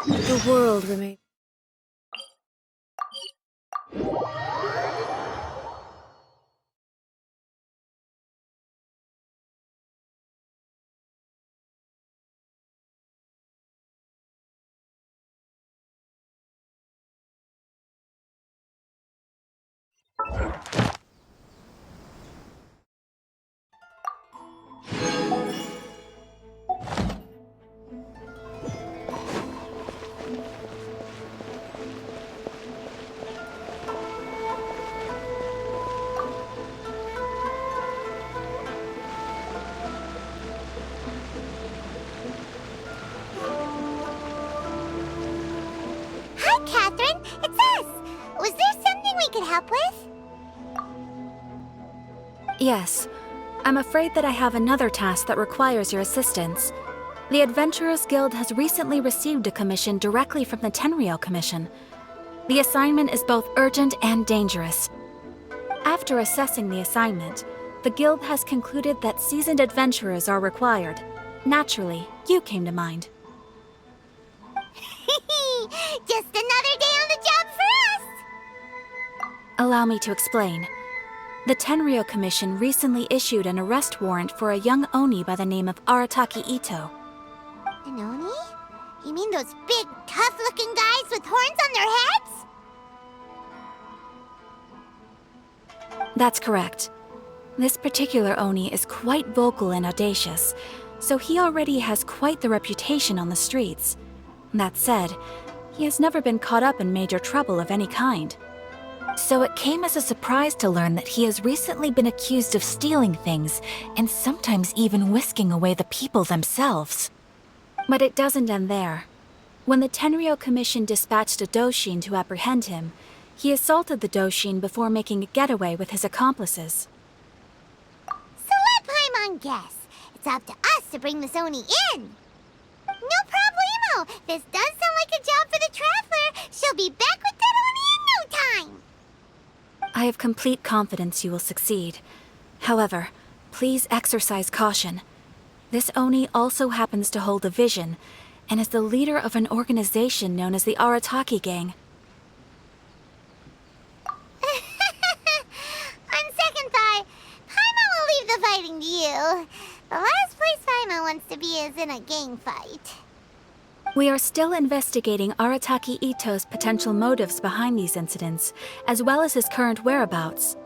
The world remains. Hi, Catherine. It's us. Was there something we could help with? Yes. I'm afraid that I have another task that requires your assistance. The Adventurers Guild has recently received a commission directly from the Tenryou Commission. The assignment is both urgent and dangerous. After assessing the assignment, the Guild has concluded that seasoned adventurers are required. Naturally, you came to mind. Just another day on the job for us! Allow me to explain. The Tenryou Commission recently issued an arrest warrant for a young Oni by the name of Arataki Itto. An Oni? You mean those big, tough-looking guys with horns on their heads? That's correct. This particular Oni is quite vocal and audacious, so he already has quite the reputation on the streets. That said, he has never been caught up in major trouble of any kind. So it came as a surprise to learn that he has recently been accused of stealing things, and sometimes even whisking away the people themselves. But it doesn't end there. When the Tenryou Commission dispatched a Doshin to apprehend him, he assaulted the Doshin before making a getaway with his accomplices. So let Paimon guess. It's up to us to bring this Oni in. No problemo. This does sound like a job for the Traveler. She'll be back with that Oni in no time. I have complete confidence you will succeed. However, please exercise caution. This Oni also happens to hold a vision, and is the leader of an organization known as the Arataki Gang. On second thought, Paimon will leave the fighting to you. The last place Paimon wants to be is in a gang fight. We are still investigating Arataki Itto's potential motives behind these incidents, as well as his current whereabouts.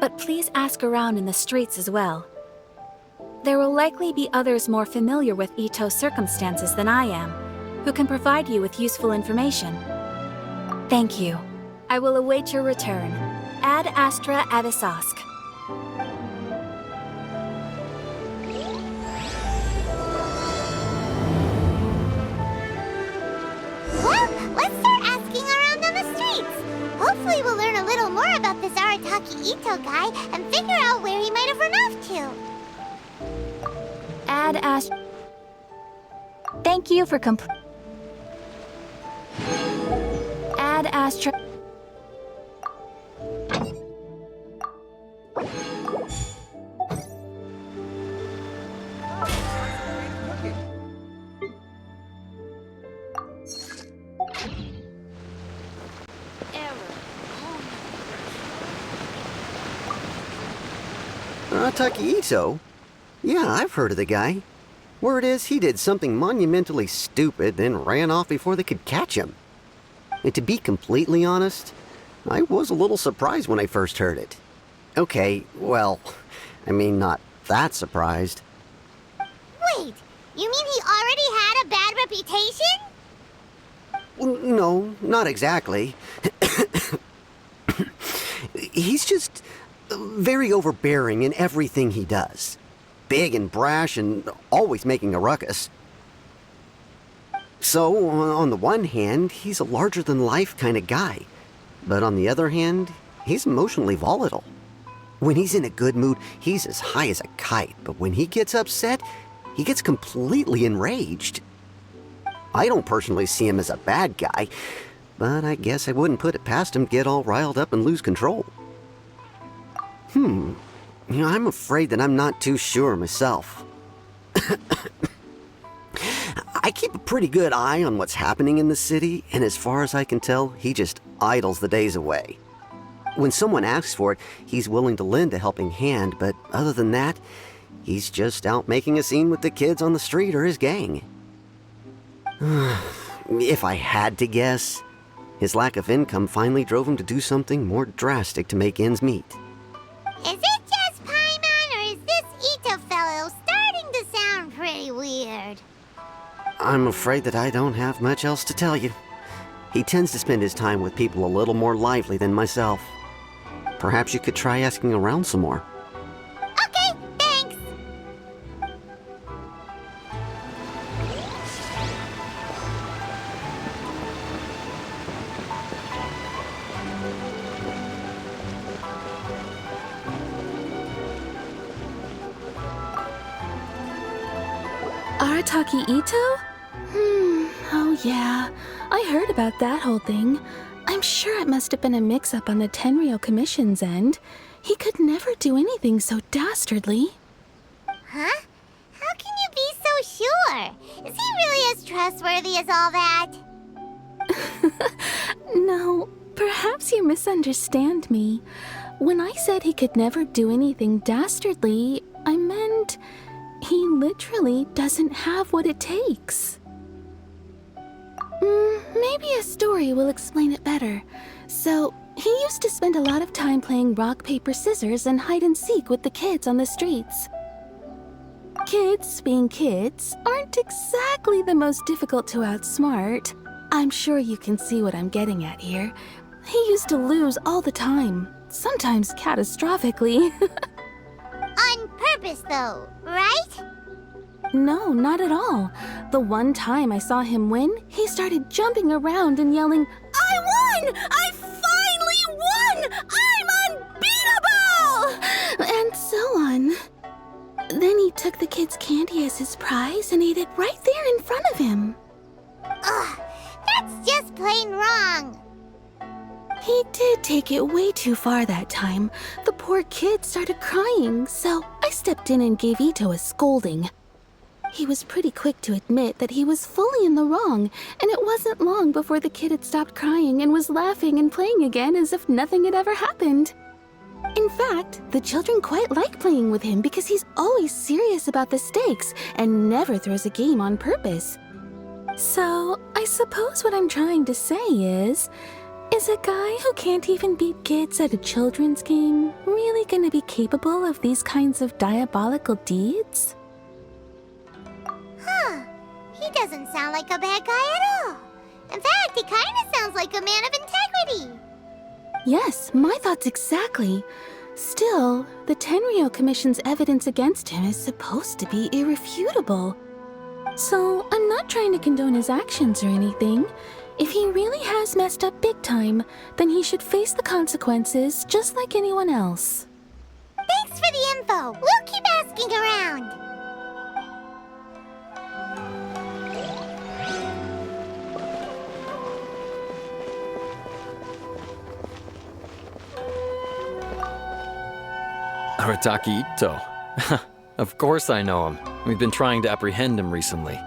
But please ask around in the streets as well. There will likely be others more familiar with Itto's circumstances than I am, who can provide you with useful information. Thank you. I will await your return. Ad Astra Avisask. Well, let's start asking around on the streets. Hopefully we'll learn a little more about this Arataki Itto guy and figure out where he might have run off to. Add Ast... Thank you for Add Astra... Taki Itto? Yeah, I've heard of the guy. Word is he did something monumentally stupid, then ran off before they could catch him. And to be completely honest, I was a little surprised when I first heard it. Okay, well, I mean, not that surprised. Wait, you mean he already had a bad reputation? No, not exactly. He's just very overbearing in everything he does. Big and brash and always making a ruckus. So, on the one hand, he's a larger-than-life kind of guy. But on the other hand, he's emotionally volatile. When he's in a good mood, he's as high as a kite. But when he gets upset, he gets completely enraged. I don't personally see him as a bad guy, but I guess I wouldn't put it past him to get all riled up and lose control. I'm afraid that I'm not too sure myself. I keep a pretty good eye on what's happening in the city, and as far as I can tell, he just idles the days away. When someone asks for it, he's willing to lend a helping hand, but other than that, he's just out making a scene with the kids on the street or his gang. If I had to guess, his lack of income finally drove him to do something more drastic to make ends meet. Is it just Paimon, or is this Itto fellow starting to sound pretty weird? I'm afraid that I don't have much else to tell you. He tends to spend his time with people a little more lively than myself. Perhaps you could try asking around some more. Okay, thanks. Arataki Itto? Oh yeah. I heard about that whole thing. I'm sure it must have been a mix-up on the Tenryou Commission's end. He could never do anything so dastardly. Huh? How can you be so sure? Is he really as trustworthy as all that? No, perhaps you misunderstand me. When I said he could never do anything dastardly, I meant he literally doesn't have what it takes. Maybe a story will explain it better. So, he used to spend a lot of time playing rock, paper, scissors and hide and seek with the kids on the streets. Kids, being kids, aren't exactly the most difficult to outsmart. I'm sure you can see what I'm getting at here. He used to lose all the time, sometimes catastrophically. On purpose, though, right? No, not at all. The one time I saw him win, he started jumping around and yelling, "I won! I finally won! I'm unbeatable!" And so on. Then he took the kid's candy as his prize and ate it right there in front of him. Ugh, that's just plain wrong. He did take it way too far that time. The poor kid started crying, so I stepped in and gave Itto a scolding. He was pretty quick to admit that he was fully in the wrong, and it wasn't long before the kid had stopped crying and was laughing and playing again as if nothing had ever happened. In fact, the children quite like playing with him because he's always serious about the stakes and never throws a game on purpose. So, I suppose what I'm trying to say is a guy who can't even beat kids at a children's game really gonna be capable of these kinds of diabolical deeds? Huh. He doesn't sound like a bad guy at all. In fact, he kind of sounds like a man of integrity. Yes, my thoughts exactly. Still, the Tenryou Commission's evidence against him is supposed to be irrefutable. So, I'm not trying to condone his actions or anything. If he really has messed up big time, then he should face the consequences just like anyone else. Thanks for the info. We'll keep asking around. Arataki Itto. Of course I know him. We've been trying to apprehend him recently.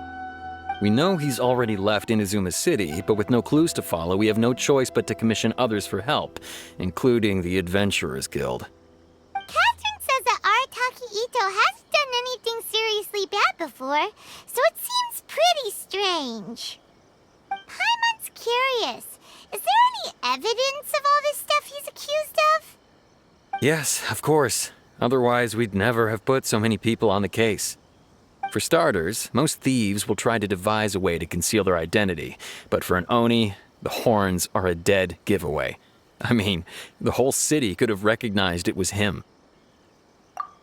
We know he's already left Inazuma City, but with no clues to follow, we have no choice but to commission others for help, including the Adventurers Guild. Catherine says that Arataki Itto hasn't done anything seriously bad before, so it seems pretty strange. Paimon's curious. Is there any evidence of all this stuff he's accused of? Yes, of course. Otherwise, we'd never have put so many people on the case. For starters, most thieves will try to devise a way to conceal their identity, but for an Oni, the horns are a dead giveaway. I mean, the whole city could have recognized it was him.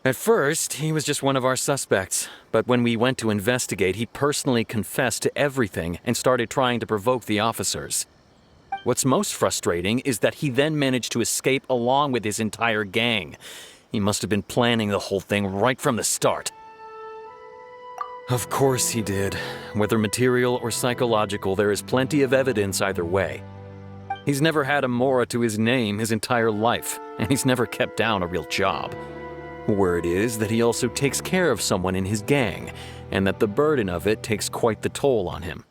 At first, he was just one of our suspects, but when we went to investigate, he personally confessed to everything and started trying to provoke the officers. What's most frustrating is that he then managed to escape along with his entire gang. He must have been planning the whole thing right from the start. Of course he did. Whether material or psychological, there is plenty of evidence either way. He's never had a Mora to his name his entire life, and he's never kept down a real job. Word is that he also takes care of someone in his gang, and that the burden of it takes quite the toll on him.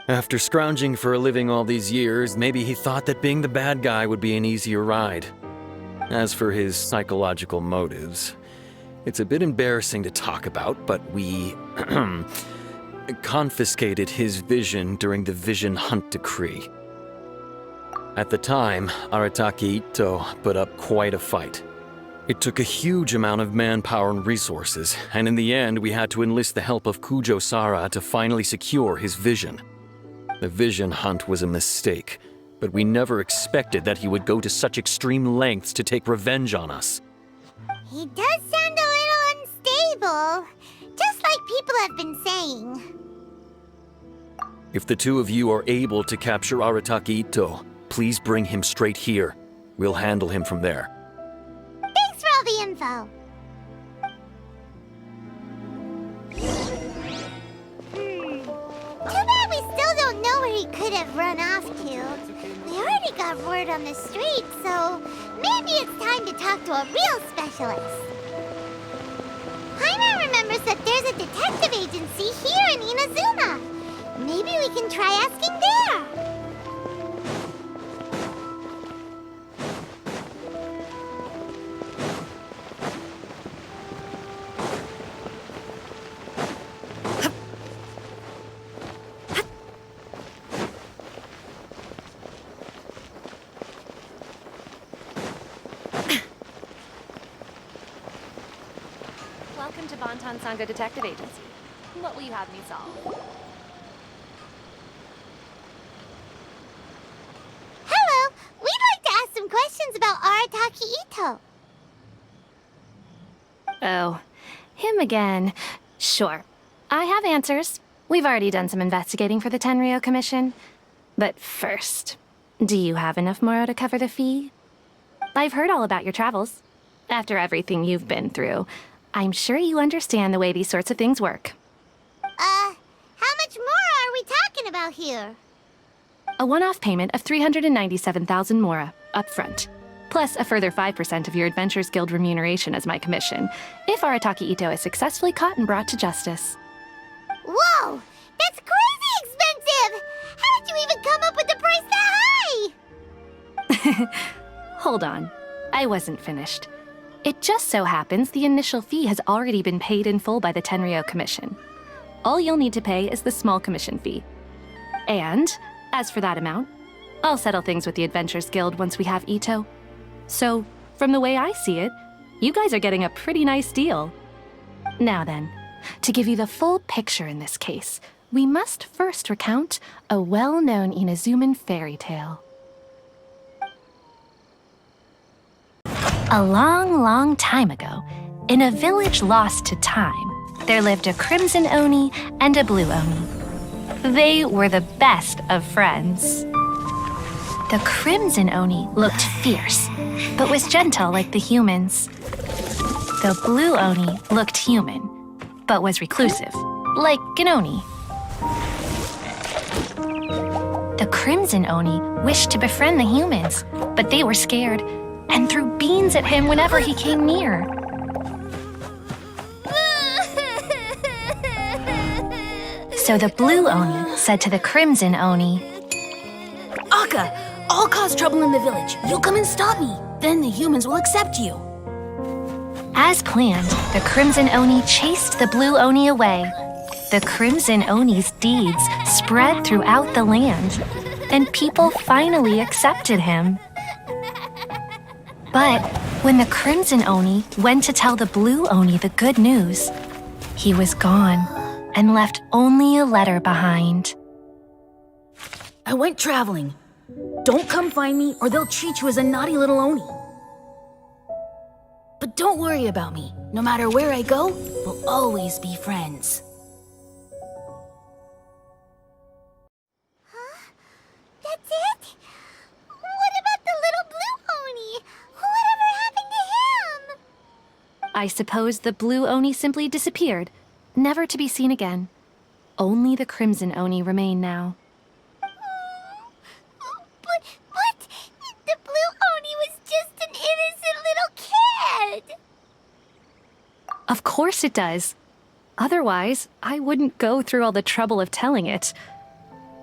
After scrounging for a living all these years, maybe he thought that being the bad guy would be an easier ride. As for his psychological motives, it's a bit embarrassing to talk about, but we confiscated his vision during the Vision Hunt Decree. At the time, Arataki Itto put up quite a fight. It took a huge amount of manpower and resources, and in the end we had to enlist the help of Kujo Sara to finally secure his vision. The Vision Hunt was a mistake, but we never expected that he would go to such extreme lengths to take revenge on us. He does sound a little unstable, just like people have been saying. If the two of you are able to capture Arataki Itto, please bring him straight here. We'll handle him from there. Thanks for all the info. Too bad we still don't know where he could have run off to. We already got word on the street, so maybe it's time to talk to a real specialist. Paimon remembers that there's a detective agency here in Inazuma. Maybe we can try asking there. Welcome to Bonton Sangha Detective Agency. What will you have me solve? Hello, we'd like to ask some questions about Arataki Itto. Oh, him again. Sure. I have answers. We've already done some investigating for the Tenryou Commission. But first, do you have enough Moro to cover the fee? I've heard all about your travels. After everything you've been through, I'm sure you understand the way these sorts of things work. How much more are we talking about here? A one-off payment of 397,000 Mora, up front. Plus a further 5% of your Adventurers Guild remuneration as my commission, if Arataki Itto is successfully caught and brought to justice. Whoa! That's crazy expensive! How did you even come up with the price that high? Hold on. I wasn't finished. It just so happens the initial fee has already been paid in full by the Tenryou Commission. All you'll need to pay is the small commission fee. And, as for that amount, I'll settle things with the Adventurers Guild once we have Itto. So, from the way I see it, you guys are getting a pretty nice deal. Now then, to give you the full picture in this case, we must first recount a well-known Inazuman fairy tale. A long, long time ago, in a village lost to time, there lived a crimson Oni and a blue Oni. They were the best of friends. The Crimson Oni looked fierce, but was gentle like the humans. The Blue Oni looked human, but was reclusive, like an Oni. The Crimson Oni wished to befriend the humans, but they were scared and threw beans at him whenever he came near. So the Blue Oni said to the Crimson Oni, Akka, I'll cause trouble in the village. You'll come and stop me. Then the humans will accept you. As planned, the Crimson Oni chased the Blue Oni away. The Crimson Oni's deeds spread throughout the land, and people finally accepted him. But when the Crimson Oni went to tell the Blue Oni the good news, he was gone and left only a letter behind. I went traveling. Don't come find me or they'll treat you as a naughty little Oni. But don't worry about me. No matter where I go, we'll always be friends. That's it? What about the little Blue Oni? Whatever happened to him? I suppose the Blue Oni simply disappeared, never to be seen again. Only the Crimson Oni remain now. But the Blue Oni was just an innocent little kid. Of course it does. Otherwise, I wouldn't go through all the trouble of telling it.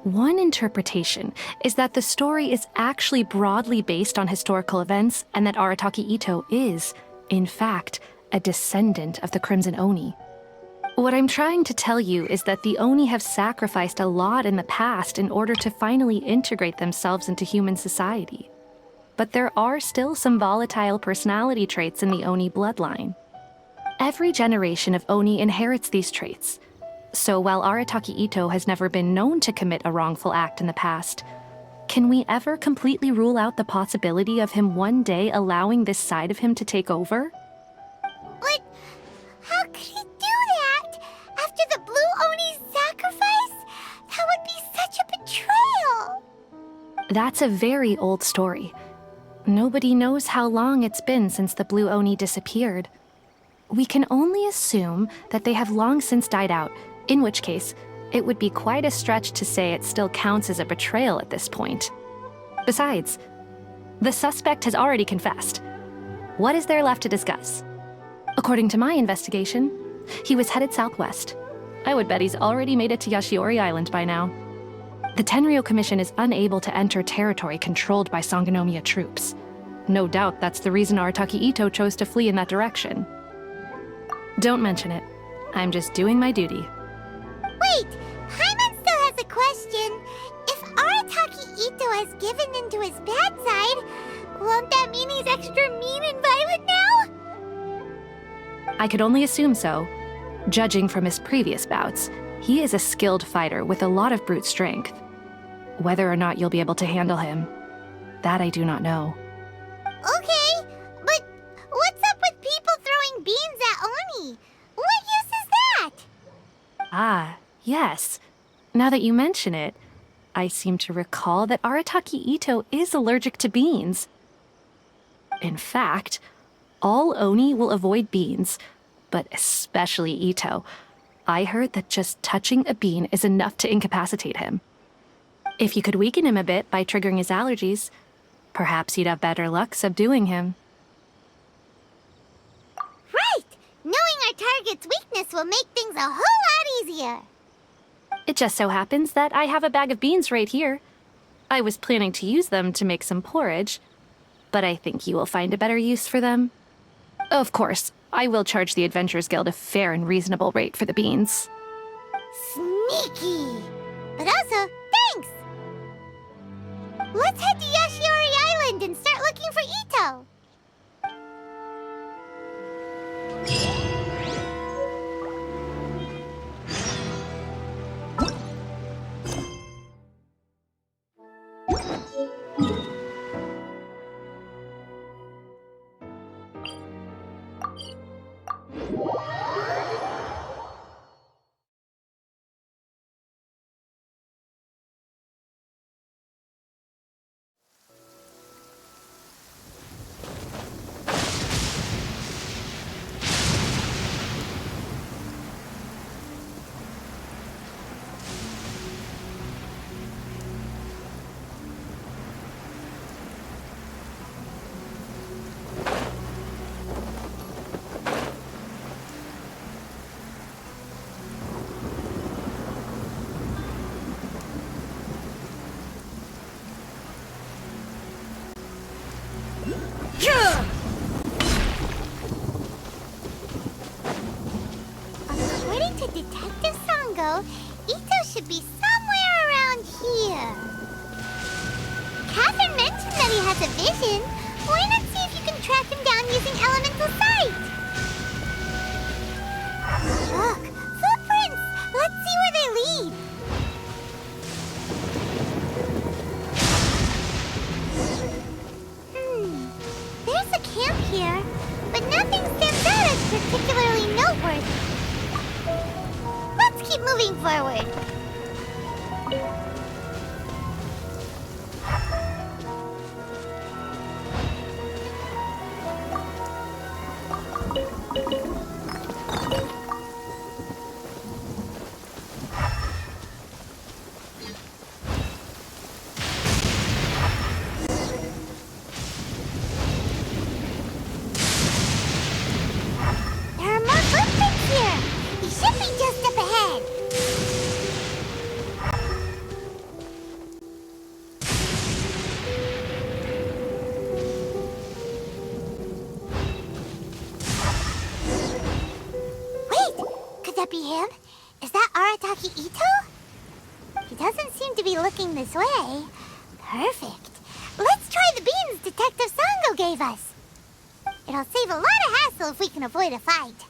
One interpretation is that the story is actually broadly based on historical events and that Arataki Itto is, in fact, a descendant of the Crimson Oni. What I'm trying to tell you is that the Oni have sacrificed a lot in the past in order to finally integrate themselves into human society. But there are still some volatile personality traits in the Oni bloodline. Every generation of Oni inherits these traits. So while Arataki Itto has never been known to commit a wrongful act in the past, can we ever completely rule out the possibility of him one day allowing this side of him to take over? But how could he do that? After the Blue Oni's sacrifice? That would be such a betrayal. That's a very old story. Nobody knows how long it's been since the Blue Oni disappeared. We can only assume that they have long since died out, in which case, it would be quite a stretch to say it still counts as a betrayal at this point. Besides, the suspect has already confessed. What is there left to discuss? According to my investigation, he was headed southwest. I would bet he's already made it to Yashiori Island by now. The Tenryou Commission is unable to enter territory controlled by Sangonomiya troops. No doubt that's the reason Arataki Itto chose to flee in that direction. Don't mention it. I'm just doing my duty. Wait, Paimon still has a question. If Arataki Itto has given in to his bad side, won't that mean he's extra mean and violent now? I could only assume so. Judging from his previous bouts, he is a skilled fighter with a lot of brute strength. Whether or not you'll be able to handle him, that I do not know. Okay, but what's up with people throwing beans at Oni? What use is that? Ah, yes. Now that you mention it, I seem to recall that Arataki Itto is allergic to beans. In fact, all Oni will avoid beans, but especially Itto. I heard that just touching a bean is enough to incapacitate him. If you could weaken him a bit by triggering his allergies, perhaps you'd have better luck subduing him. Right! Knowing our target's weakness will make things a whole lot easier. It just so happens that I have a bag of beans right here. I was planning to use them to make some porridge, but I think you will find a better use for them. Of course, I will charge the Adventurers Guild a fair and reasonable rate for the beans. Sneaky! But also, thanks! Let's head to Yashiori Island and start looking for Itto. him. Is that Arataki Itto? He doesn't seem to be looking this way. Perfect. Let's try the beans Detective Sango gave us. It'll save a lot of hassle if we can avoid a fight.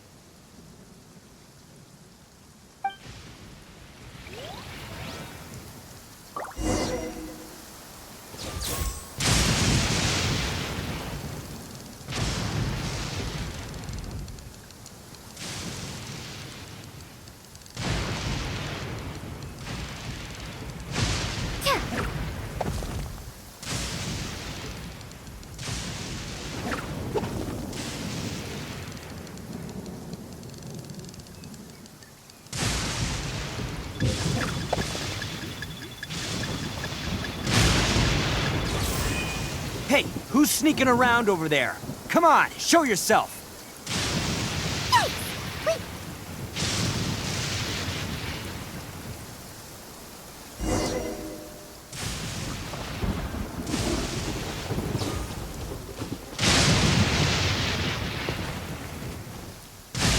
Hey, who's sneaking around over there? Come on, show yourself. Hey, wait.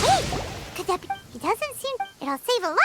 Wait, could that be? He doesn't seem. It'll save a lot.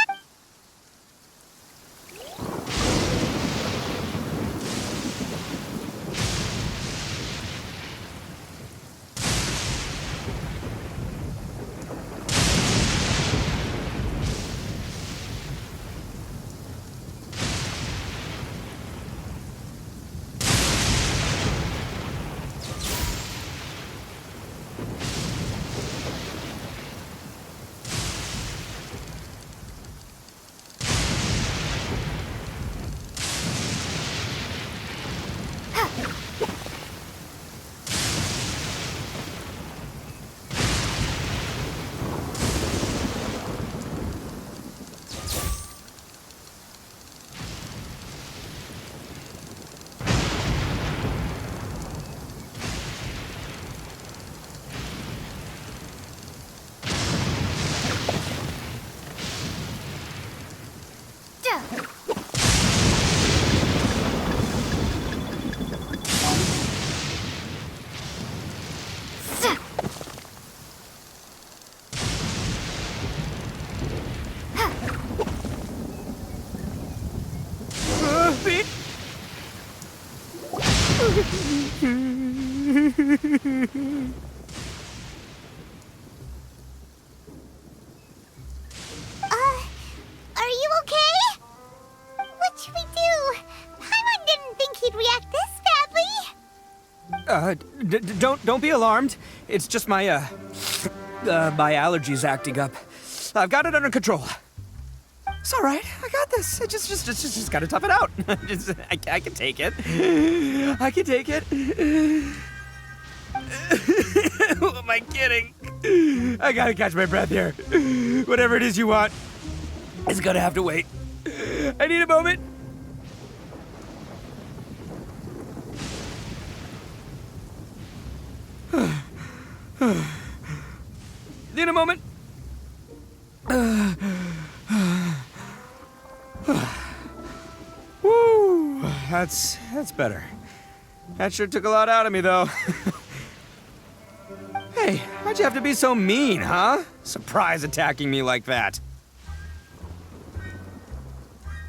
Are you okay? What should we do? Paimon didn't think he'd react this badly. Don't be alarmed. It's just my my allergies acting up. I've got it under control. It's all right. I got this. I just gotta tough it out. I can take it. I can take it. Who am I kidding? I gotta catch my breath here. Whatever it is you want, it's gonna have to wait. I need a moment. Need a moment. Woo, that's better. That sure took a lot out of me, though. Hey, why'd you have to be so mean, huh? Surprise attacking me like that.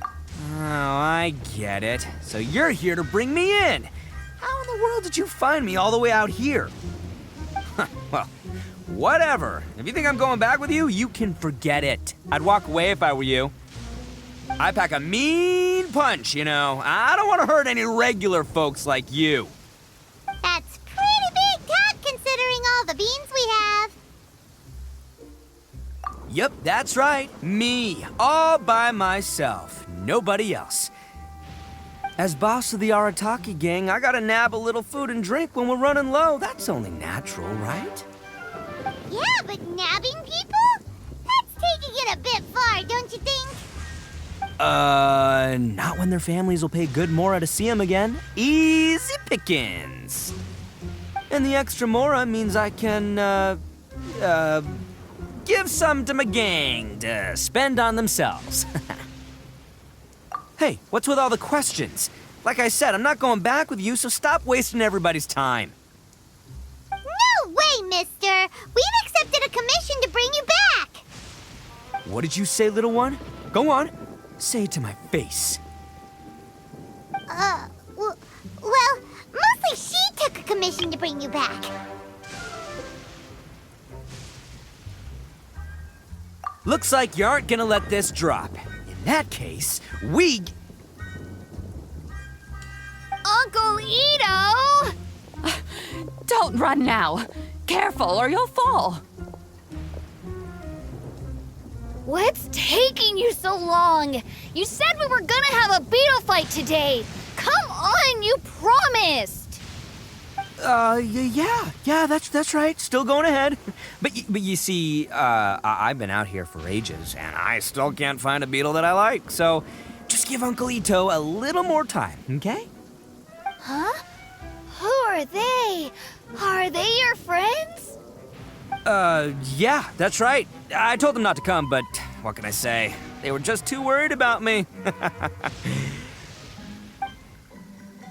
Oh, I get it. So you're here to bring me in. How in the world did you find me all the way out here? Well, whatever. If you think I'm going back with you, you can forget it. I'd walk away if I were you. I pack a mean punch, you know. I don't want to hurt any regular folks like you. That's pretty big talk considering all the beans we have. Yep, that's right. Me, all by myself. Nobody else. As boss of the Arataki gang, I gotta nab a little food and drink when we're running low. That's only natural, right? Yeah, but nabbing people? That's taking it a bit far, don't you think? Not when their families will pay good mora to see them again. Easy pickings. And the extra mora means I can, give some to my gang to spend on themselves. Hey, what's with all the questions? Like I said, I'm not going back with you, so stop wasting everybody's time. No way, mister! We've accepted a commission to bring you back! What did you say, little one? Go on. Say it to my face. Well, mostly she took a commission to bring you back. Looks like you aren't gonna let this drop. In that case, we... Uncle Itto! Don't run now. Careful or you'll fall. What's taking you so long? You said we were gonna have a beetle fight today. Come on, you promised. Yeah, that's right. Still going ahead. But you see, I've been out here for ages, and I still can't find a beetle that I like. So just give Uncle Itto a little more time, okay? Huh? Who are they? Are they your friends? Yeah, that's right. I told them not to come, but what can I say? They were just too worried about me.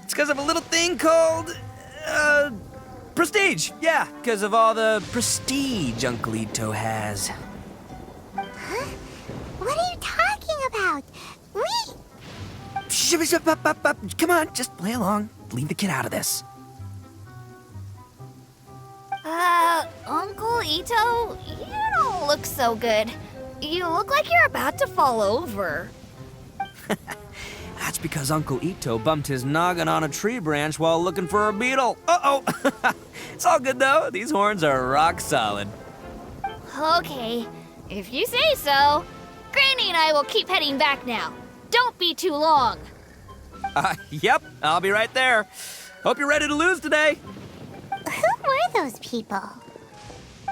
It's because of a little thing called, prestige. Yeah, because of all the prestige Uncle Itto has. Huh? What are you talking about? Come on, just play along. Leave the kid out of this. Uncle Itto, you don't look so good. You look like you're about to fall over. That's because Uncle Itto bumped his noggin on a tree branch while looking for a beetle. Uh-oh! It's all good, though. These horns are rock solid. Okay, if you say so. Granny and I will keep heading back now. Don't be too long. Yep, I'll be right there. Hope you're ready to lose today. Who were those people?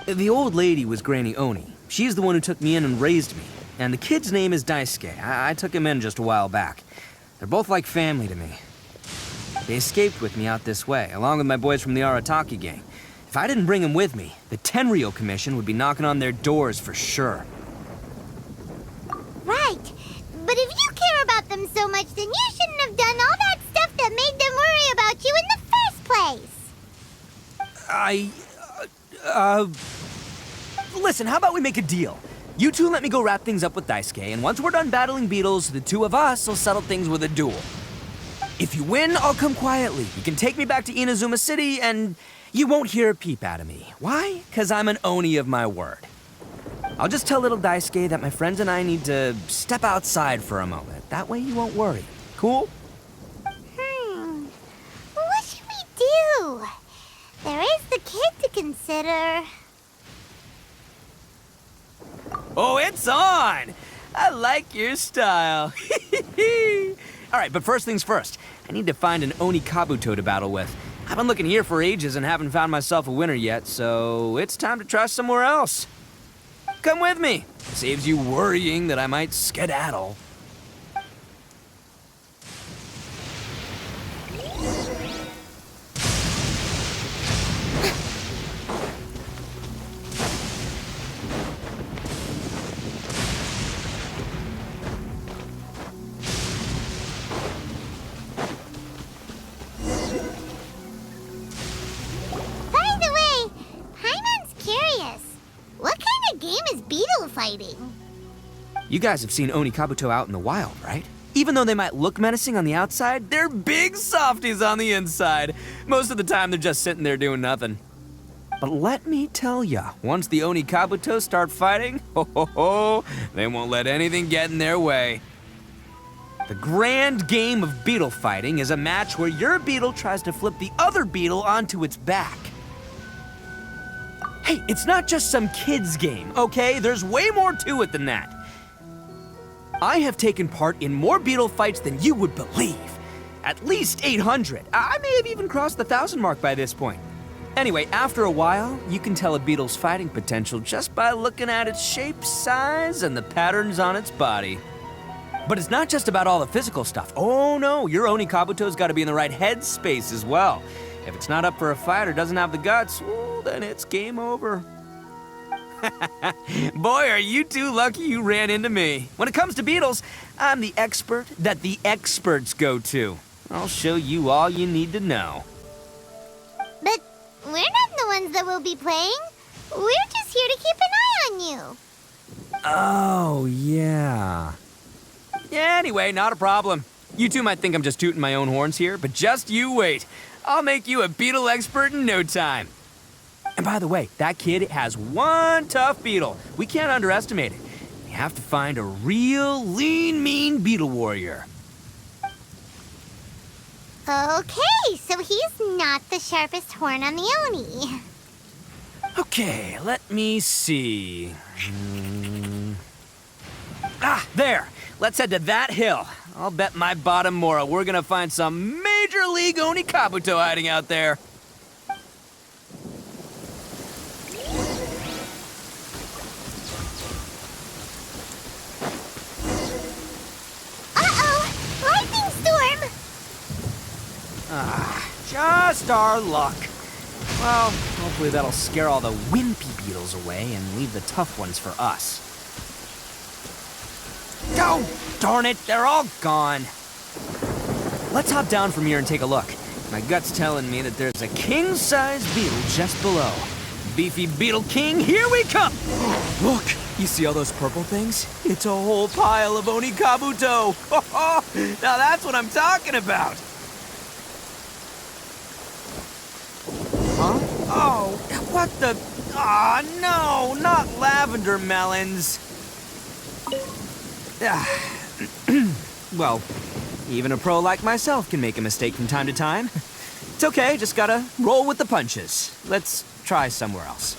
The old lady was Granny Oni. She's the one who took me in and raised me. And the kid's name is Daisuke. I took him in just a while back. They're both like family to me. They escaped with me out this way, along with my boys from the Arataki gang. If I didn't bring them with me, the Tenryou Commission would be knocking on their doors for sure. Right. But if you care about them so much, then you shouldn't have done all that stuff that made them worry about you in the first place. Listen, how about we make a deal? You two let me go wrap things up with Daisuke, and once we're done battling beetles, the two of us will settle things with a duel. If you win, I'll come quietly. You can take me back to Inazuma City, and you won't hear a peep out of me. Why? 'Cause I'm an Oni of my word. I'll just tell little Daisuke that my friends and I need to step outside for a moment. That way he won't worry. Cool? What should we do? There is the kid to consider. Oh, it's on! I like your style. All right, but first things first. I need to find an Oni Kabuto to battle with. I've been looking here for ages and haven't found myself a winner yet, so it's time to try somewhere else. Come with me. Saves you worrying that I might skedaddle. By the way, Paimon's curious. What kind of game is beetle fighting? You guys have seen Oni Kabuto out in the wild, right? Even though they might look menacing on the outside, they're big softies on the inside. Most of the time, they're just sitting there doing nothing. But let me tell ya, once the Oni Kabuto start fighting, they won't let anything get in their way. The grand game of beetle fighting is a match where your beetle tries to flip the other beetle onto its back. Hey, it's not just some kid's game, okay? There's way more to it than that. I have taken part in more beetle fights than you would believe. At least 800. I may have even crossed the 1,000 mark by this point. Anyway, after a while, you can tell a beetle's fighting potential just by looking at its shape, size, and the patterns on its body. But it's not just about all the physical stuff. Oh no, your Oni Kabuto's gotta be in the right headspace as well. If it's not up for a fight or doesn't have the guts, well, then it's game over. Boy, are you two lucky you ran into me. When it comes to beetles, I'm the expert that the experts go to. I'll show you all you need to know. But we're not the ones that will be playing. We're just here to keep an eye on you. Oh, yeah. Yeah, anyway, not a problem. You two might think I'm just tooting my own horns here, but just you wait. I'll make you a beetle expert in no time. And by the way, that kid has one tough beetle. We can't underestimate it. We have to find a real lean, mean beetle warrior. Okay, so he's not the sharpest horn on the Oni. Okay, let me see. Ah, there. Let's head to that hill. I'll bet my bottom Mora we're gonna find some major league Oni Kabuto hiding out there. Uh-oh! Lightning storm! Just our luck. Well, hopefully that'll scare all the wimpy beetles away and leave the tough ones for us. Oh, darn it, they're all gone. Let's hop down from here and take a look. My gut's telling me that there's a king-size beetle just below. Beefy Beetle King, here we come! Look, you see all those purple things? It's a whole pile of Oni Kabuto. Now that's what I'm talking about. Huh? Oh, what the? Ah, no, not lavender melons. Well, even a pro like myself can make a mistake from time to time. It's okay, just gotta roll with the punches. Let's try somewhere else.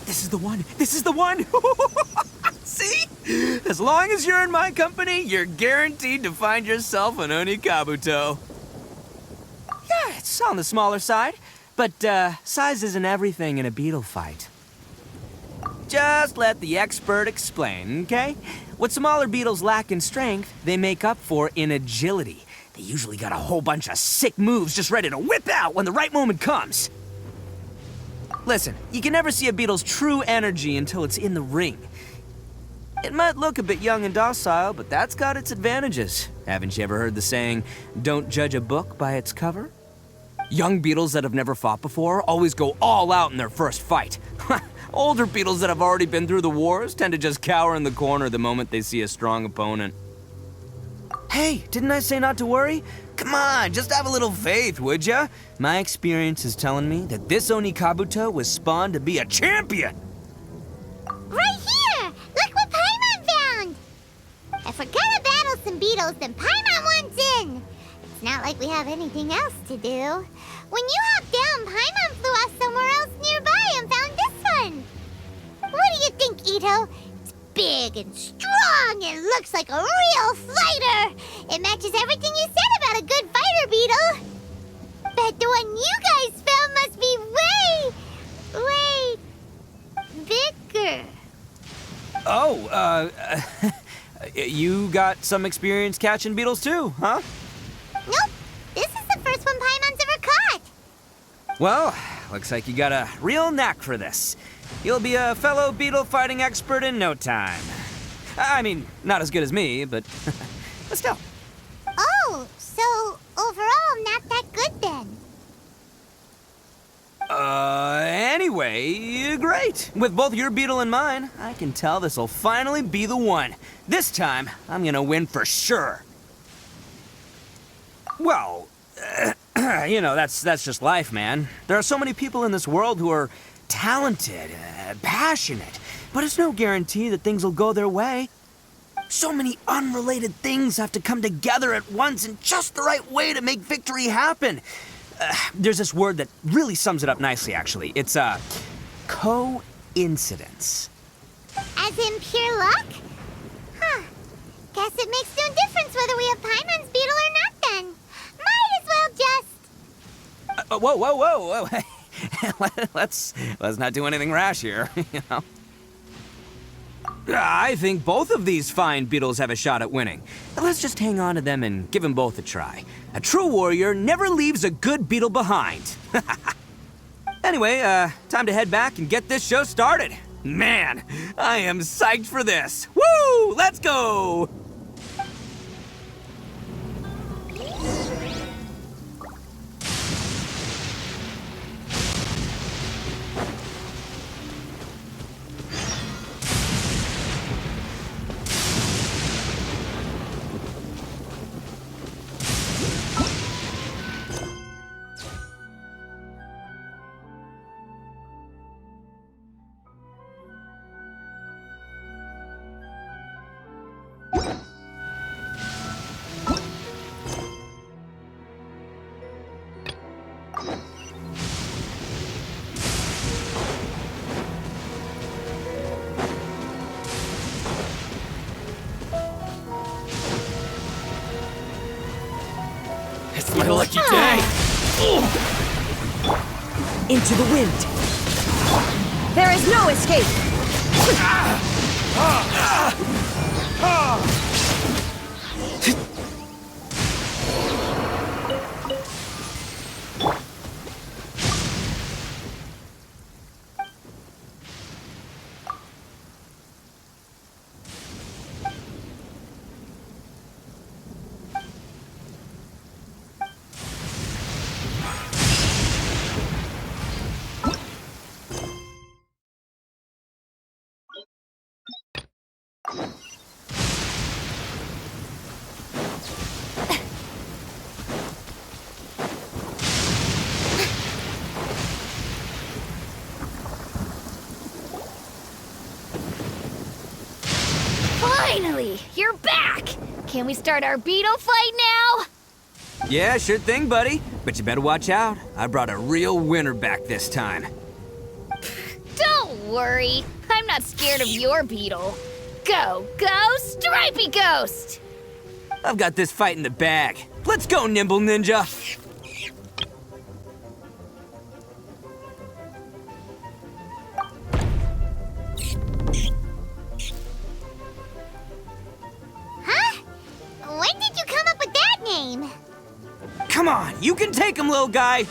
This is the one! This is the one! See? As long as you're in my company, you're guaranteed to find yourself an Oni Kabuto. Yeah, it's on the smaller side, but size isn't everything in a beetle fight. Just let the expert explain, okay? What smaller beetles lack in strength, they make up for in agility. They usually got a whole bunch of sick moves just ready to whip out when the right moment comes. Listen, you can never see a beetle's true energy until it's in the ring. It might look a bit young and docile, but that's got its advantages. Haven't you ever heard the saying, don't judge a book by its cover? Young beetles that have never fought before always go all out in their first fight. Older beetles that have already been through the wars tend to just cower in the corner the moment they see a strong opponent. Hey, didn't I say not to worry? Come on, just have a little faith, would ya? My experience is telling me that this Oni Kabuto was spawned to be a champion. Right here! Look what Paimon found! If we're gonna battle some beetles, then Paimon wants in! It's not like we have anything else to do. When you hopped down, Paimon flew off somewhere else nearby and found this one! What do you think, Itto? It's big and strong and looks like a real fighter! It matches everything you said about a good fighter, Beetle! Bet the one you guys found must be way bigger. Oh, you got some experience catching beetles too, huh? Nope, this is the first one Paimon's ever caught. Well, looks like you got a real knack for this. You'll be a fellow beetle fighting expert in no time. I mean, not as good as me, but still. Oh, so overall not that good then. Anyway, great. With both your beetle and mine, I can tell this'll finally be the one. This time, I'm gonna win for sure. Well, you know, that's just life, man. There are so many people in this world who are talented, passionate, but it's no guarantee that things will go their way. So many unrelated things have to come together at once in just the right way to make victory happen. There's this word that really sums it up nicely, actually. It's, coincidence. As in pure luck? Huh. Guess it makes no difference whether we have Paimon's beetle or not then. Might as well just... Whoa. Let's not do anything rash here, you know. I think both of these fine beetles have a shot at winning. Let's just hang on to them and give them both a try. A true warrior never leaves a good beetle behind. Anyway, time to head back and get this show started. Man, I am psyched for this. Woo! Let's go! It's my lucky day! Into the wind. There is no escape. Finally, you're back! Can we start our Beetle fight now? Yeah, sure thing, buddy. But you better watch out. I brought a real winner back this time. Don't worry, I'm not scared of your Beetle. Go, go, Stripey Ghost! I've got this fight in the bag. Let's go, Nimble Ninja! Huh? When did you come up with that name? Come on, you can take him, little guy!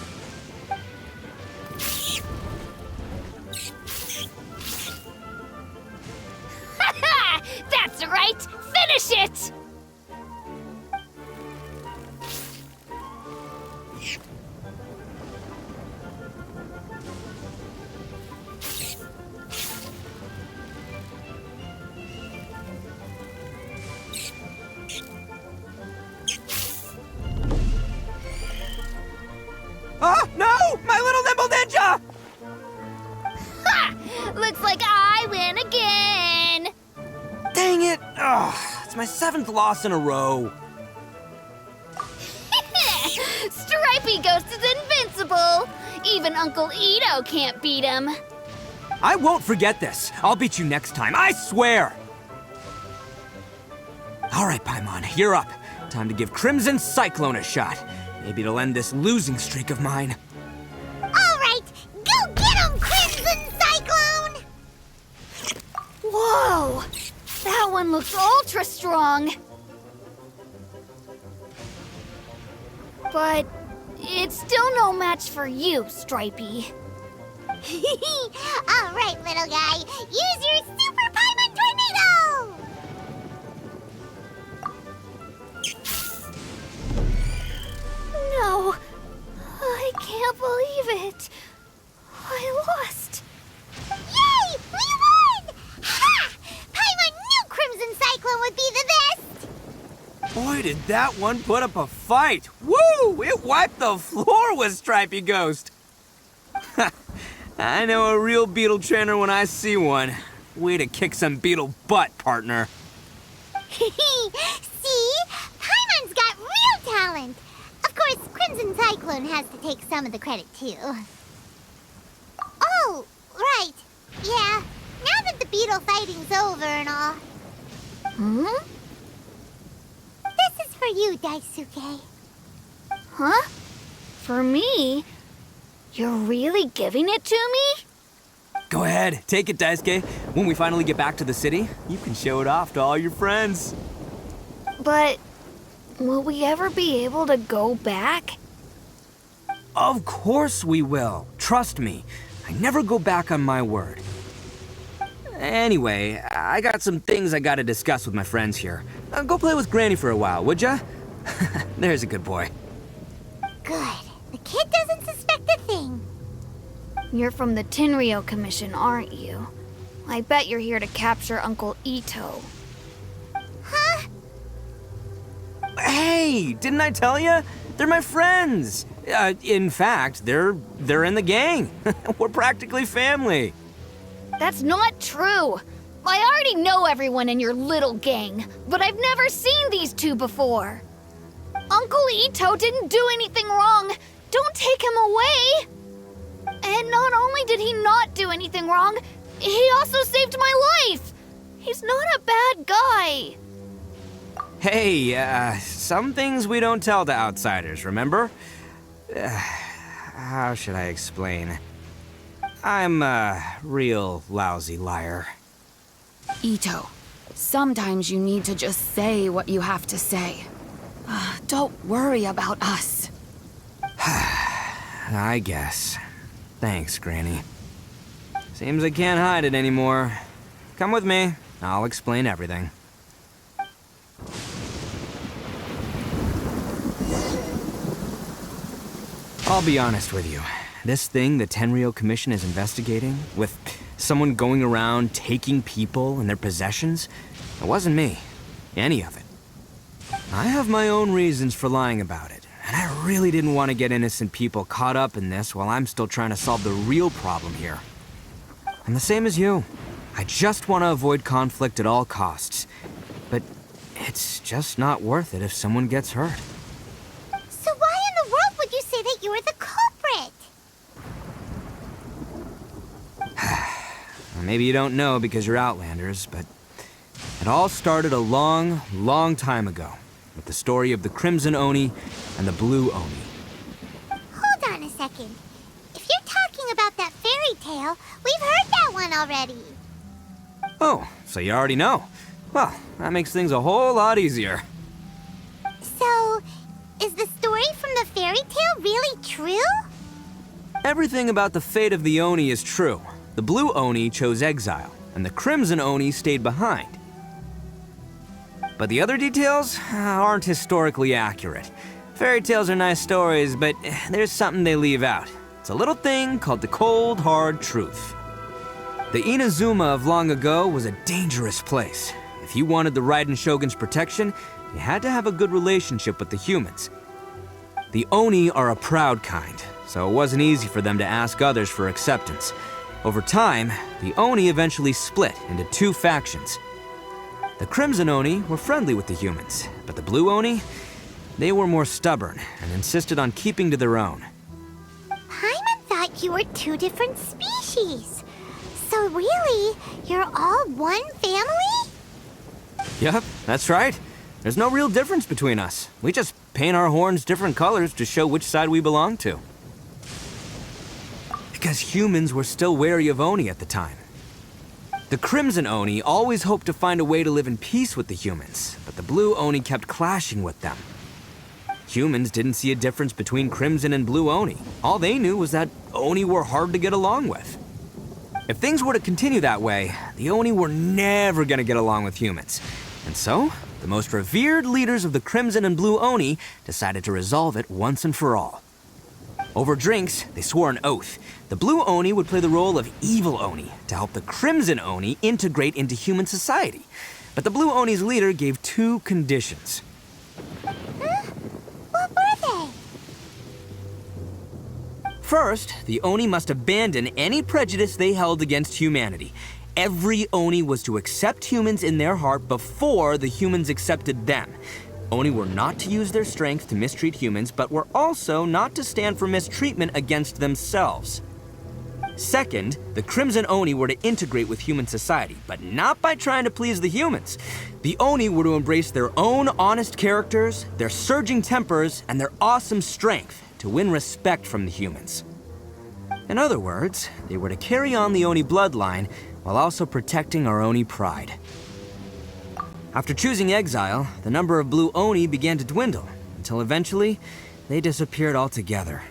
That's right! Finish it! Oh, no! My little Nimble Ninja! Ha! Looks like I win again! Dang it! Ugh, it's my 7th loss in a row. Stripey Ghost is invincible! Even Uncle Itto can't beat him. I won't forget this. I'll beat you next time, I swear! All right, Paimon, you're up. Time to give Crimson Cyclone a shot. Maybe it'll end this losing streak of mine. All right, go get him, Crimson Cyclone! Whoa! That one looks ultra strong. But it's still no match for you, Stripey. All right, little guy, use your Super Paimon Tornado! No, I can't believe it. I lost. Yay! We won! Ha! Paimon knew Crimson Cyclone would be the best! Boy, did that one put up a fight. Woo! It wiped the floor with Stripey Ghost. I know a real Beetle trainer when I see one. Way to kick some Beetle butt, partner. See? Paimon's got real talent! Of course, Crimson Cyclone has to take some of the credit, too. Oh, right. Yeah, now that the Beetle fighting's over and all. Hmm? This is for you, Daisuke. Huh? For me? You're really giving it to me? Go ahead, take it, Daisuke. When we finally get back to the city, you can show it off to all your friends. But will we ever be able to go back? Of course we will. Trust me. I never go back on my word. Anyway, I got some things I gotta discuss with my friends here. Go play with Granny for a while, would ya? There's a good boy. Good. The kid doesn't suspect a thing. You're from the Tenryo Commission, aren't you? I bet you're here to capture Uncle Itto. Huh? Hey, didn't I tell you? They're my friends. In fact, they're in the gang. We're practically family. That's not true. I already know everyone in your little gang, but I've never seen these two before. Uncle Itto didn't do anything wrong. Don't take him away. And not only did he not do anything wrong, he also saved my life. He's not a bad guy. Hey, some things we don't tell to outsiders, remember? How should I explain? I'm a real lousy liar. Itto, sometimes you need to just say what you have to say. Don't worry about us. I guess. Thanks, Granny. Seems I can't hide it anymore. Come with me. I'll explain everything. I'll be honest with you. This thing the Tenryo Commission is investigating, with someone going around taking people and their possessions, it wasn't me. Any of it. I have my own reasons for lying about it, and I really didn't want to get innocent people caught up in this while I'm still trying to solve the real problem here. I'm the same as you. I just want to avoid conflict at all costs. But it's just not worth it if someone gets hurt. So why in the world would you say that you were the culprit? Maybe you don't know because you're Outlanders, but it all started a long, long time ago with the story of the Crimson Oni and the Blue Oni. Hold on a second. If you're talking about that fairy tale, we've heard that one already. Oh, so you already know. Well, that makes things a whole lot easier. So, is the story from the fairy tale really true? Everything about the fate of the Oni is true. The Blue Oni chose exile, and the Crimson Oni stayed behind. But the other details aren't historically accurate. Fairy tales are nice stories, but there's something they leave out. It's a little thing called the cold, hard truth. The Inazuma of long ago was a dangerous place. If you wanted the Raiden Shogun's protection, you had to have a good relationship with the humans. The Oni are a proud kind, so it wasn't easy for them to ask others for acceptance. Over time, the Oni eventually split into two factions. The Crimson Oni were friendly with the humans, but the Blue Oni, they were more stubborn and insisted on keeping to their own. Paimon thought you were two different species. So really, you're all one family? Yep, that's right. There's no real difference between us. We just paint our horns different colors to show which side we belong to. Because humans were still wary of Oni at the time. The Crimson Oni always hoped to find a way to live in peace with the humans, but the Blue Oni kept clashing with them. Humans didn't see a difference between Crimson and Blue Oni. All they knew was that Oni were hard to get along with. If things were to continue that way, the Oni were never gonna get along with humans. And so, the most revered leaders of the Crimson and Blue Oni decided to resolve it once and for all. Over drinks, they swore an oath. The Blue Oni would play the role of evil Oni to help the Crimson Oni integrate into human society. But the Blue Oni's leader gave two conditions. What were they? First, the Oni must abandon any prejudice they held against humanity. Every Oni was to accept humans in their heart before the humans accepted them. Oni were not to use their strength to mistreat humans, but were also not to stand for mistreatment against themselves. Second, the Crimson Oni were to integrate with human society, but not by trying to please the humans. The Oni were to embrace their own honest characters, their surging tempers, and their awesome strength to win respect from the humans. In other words, they were to carry on the Oni bloodline while also protecting our Oni pride. After choosing exile, the number of Blue Oni began to dwindle, until eventually, they disappeared altogether.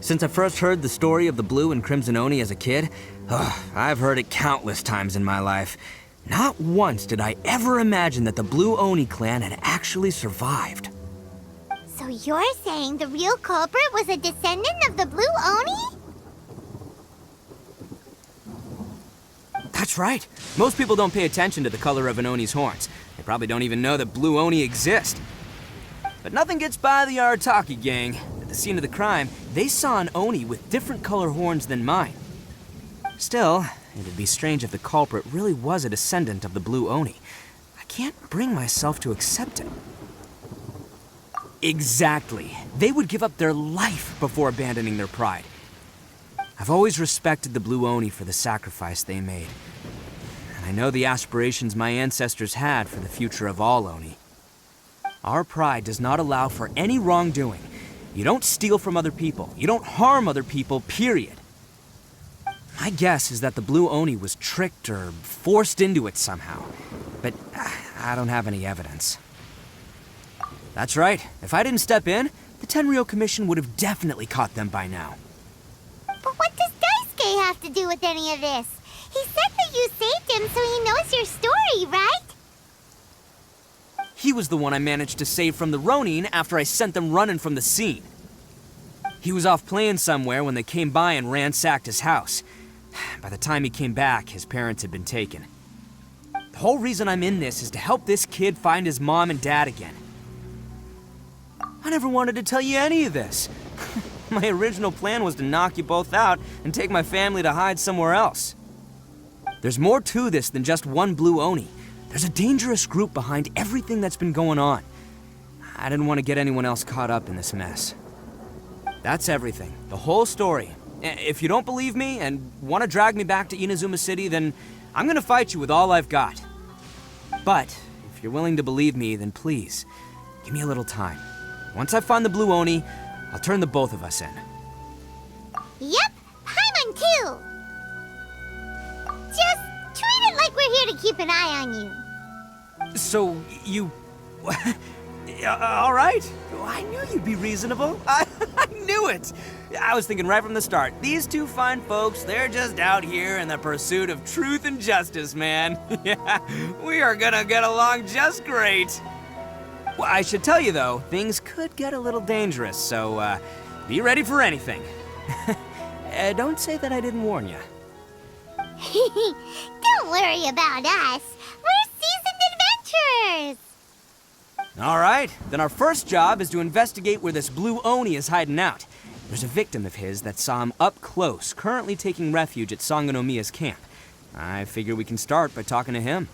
Since I first heard the story of the Blue and Crimson Oni as a kid, I've heard it countless times in my life. Not once did I ever imagine that the Blue Oni clan had actually survived. So you're saying the real culprit was a descendant of the Blue Oni? That's right. Most people don't pay attention to the color of an Oni's horns. They probably don't even know that Blue Oni exist. But nothing gets by the Arataki gang. At the scene of the crime, they saw an Oni with different color horns than mine. Still, it'd be strange if the culprit really was a descendant of the Blue Oni. I can't bring myself to accept it. Exactly. They would give up their life before abandoning their pride. I've always respected the Blue Oni for the sacrifice they made. And I know the aspirations my ancestors had for the future of all Oni. Our pride does not allow for any wrongdoing. You don't steal from other people. You don't harm other people, period. My guess is that the Blue Oni was tricked or forced into it somehow. But I don't have any evidence. That's right. If I didn't step in, the Tenryou Commission would have definitely caught them by now. But what does Daisuke have to do with any of this? He said that you saved him so he knows your story, right? He was the one I managed to save from the Ronin after I sent them running from the scene. He was off playing somewhere when they came by and ransacked his house. By the time he came back, his parents had been taken. The whole reason I'm in this is to help this kid find his mom and dad again. I never wanted to tell you any of this. My original plan was to knock you both out and take my family to hide somewhere else. There's more to this than just one Blue Oni. There's a dangerous group behind everything that's been going on. I didn't want to get anyone else caught up in this mess. That's everything, the whole story. If you don't believe me and want to drag me back to Inazuma City, then I'm gonna fight you with all I've got. But if you're willing to believe me, then please, give me a little time. Once I find the Blue Oni, I'll turn the both of us in. Yep, Paimon too. Just treat it like we're here to keep an eye on you. So, you... all right. I knew you'd be reasonable. I knew it. I was thinking right from the start, these two fine folks, they're just out here in the pursuit of truth and justice, man. Yeah, we are gonna get along just great. Well, I should tell you, though, things could get a little dangerous, so be ready for anything. Don't say that I didn't warn you. Don't worry about us. We're seasoned adventurers. All right, then our first job is to investigate where this Blue Oni is hiding out. There's a victim of his that saw him up close, currently taking refuge at Sangonomiya's camp. I figure we can start by talking to him.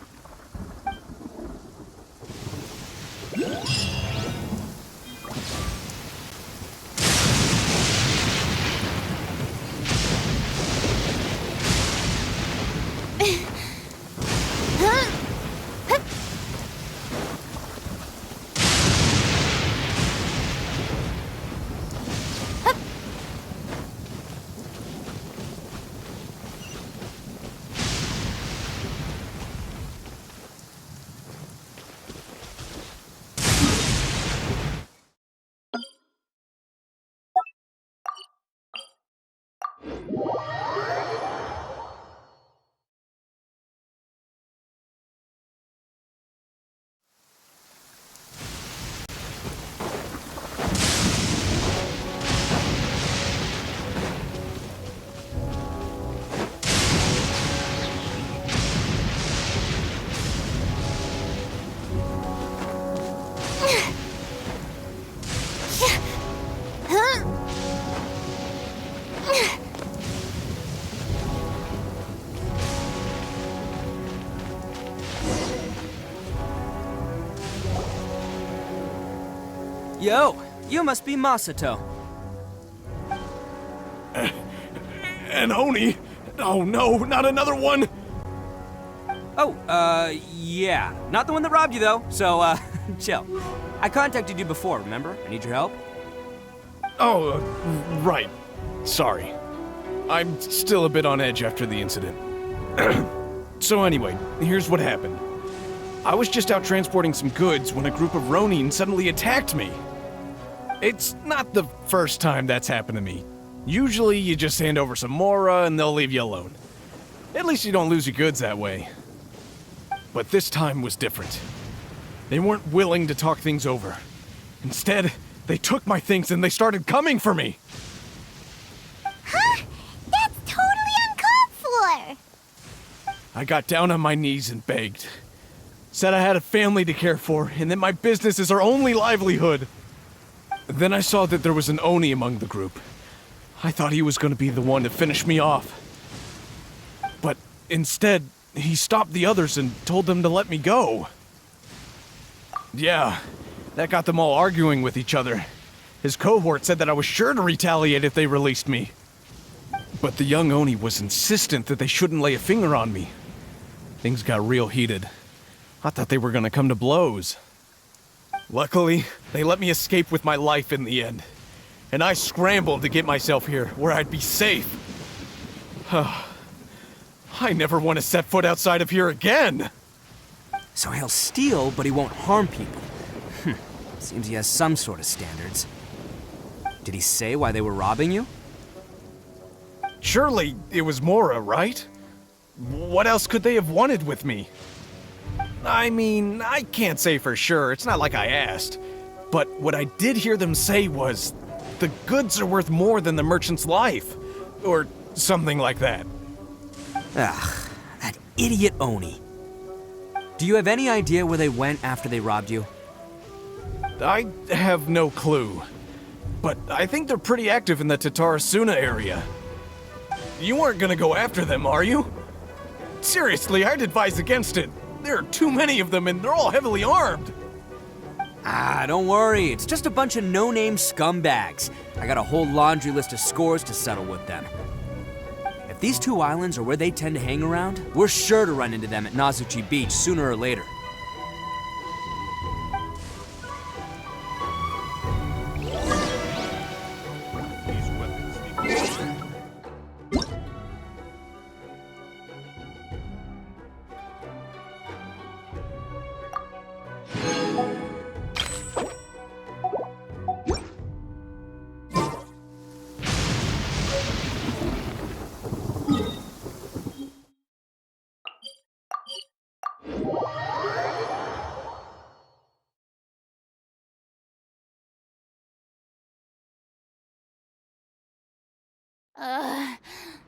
Yo, you must be Masato. An Oni? Oh no, not another one! Oh, yeah. Not the one that robbed you, though, so, chill. I contacted you before, remember? I need your help. Oh, right. Sorry. I'm still a bit on edge after the incident. So anyway, here's what happened. I was just out transporting some goods when a group of Ronin suddenly attacked me. It's not the first time that's happened to me. Usually you just hand over some Mora and they'll leave you alone. At least you don't lose your goods that way. But this time was different. They weren't willing to talk things over. Instead, they took my things and they started coming for me. Huh? That's totally uncalled for! I got down on my knees and begged. Said I had a family to care for and that my business is our only livelihood. Then I saw that there was an Oni among the group. I thought he was going to be the one to finish me off. But instead, he stopped the others and told them to let me go. Yeah, that got them all arguing with each other. His cohort said that I was sure to retaliate if they released me. But the young Oni was insistent that they shouldn't lay a finger on me. Things got real heated. I thought they were going to come to blows. Luckily, they let me escape with my life in the end. And I scrambled to get myself here, where I'd be safe. I never want to set foot outside of here again! So he'll steal, but he won't harm people. Seems he has some sort of standards. Did he say why they were robbing you? Surely it was Mora, right? What else could they have wanted with me? I mean, I can't say for sure, it's not like I asked. But what I did hear them say was, the goods are worth more than the merchant's life. Or something like that. Ugh, that idiot Oni. Do you have any idea where they went after they robbed you? I have no clue. But I think they're pretty active in the Tatarasuna area. You aren't gonna go after them, are you? Seriously, I'd advise against it. There are too many of them and they're all heavily armed. Don't worry. It's just a bunch of no-name scumbags. I got a whole laundry list of scores to settle with them. If these two islands are where they tend to hang around, we're sure to run into them at Nazuchi Beach sooner or later.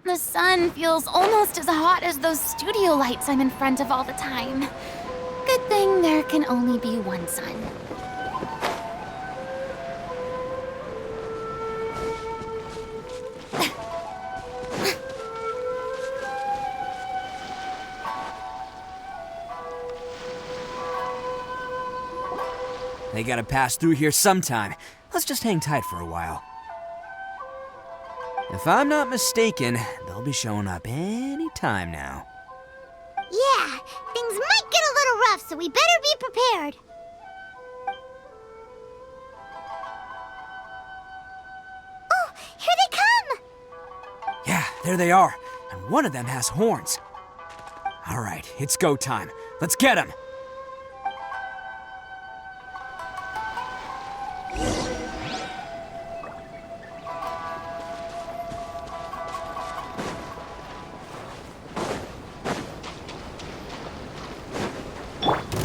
The sun feels almost as hot as those studio lights I'm in front of all the time. Good thing there can only be one sun. They gotta pass through here sometime. Let's just hang tight for a while. If I'm not mistaken, they'll be showing up any time now. Yeah, things might get a little rough, so we better be prepared. Oh, here they come! Yeah, there they are. And one of them has horns. All right, it's go time. Let's get them!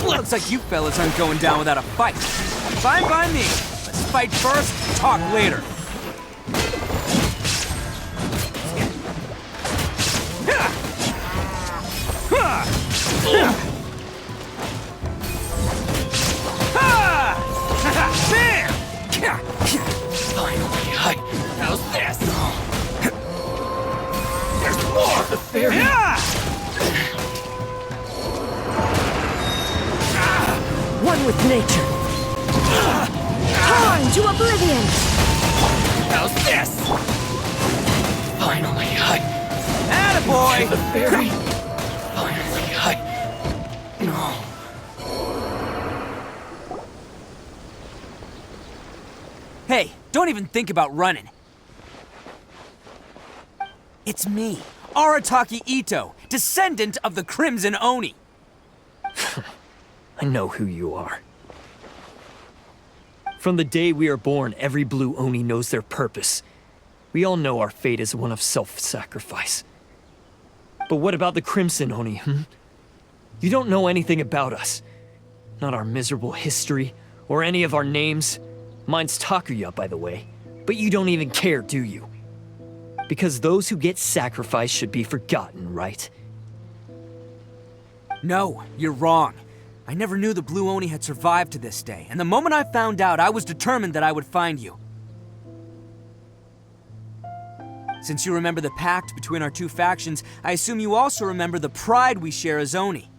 Looks like you fellas aren't going down without a fight. Fine by me. Let's fight first, talk later. Finally, how's this? There's more! The fairy! One with nature. Torn to oblivion! How's this? Finally, Attaboy! The fairy! Finally, No. Hey, don't even think about running. It's me, Arataki Itto, descendant of the Crimson Oni. I know who you are. From the day we are born, every blue Oni knows their purpose. We all know our fate is one of self-sacrifice. But what about the Crimson Oni, You don't know anything about us. Not our miserable history, or any of our names. Mine's Takuya, by the way. But you don't even care, do you? Because those who get sacrificed should be forgotten, right? No, you're wrong. I never knew the Blue Oni had survived to this day, and the moment I found out, I was determined that I would find you. Since you remember the pact between our two factions, I assume you also remember the pride we share as Oni.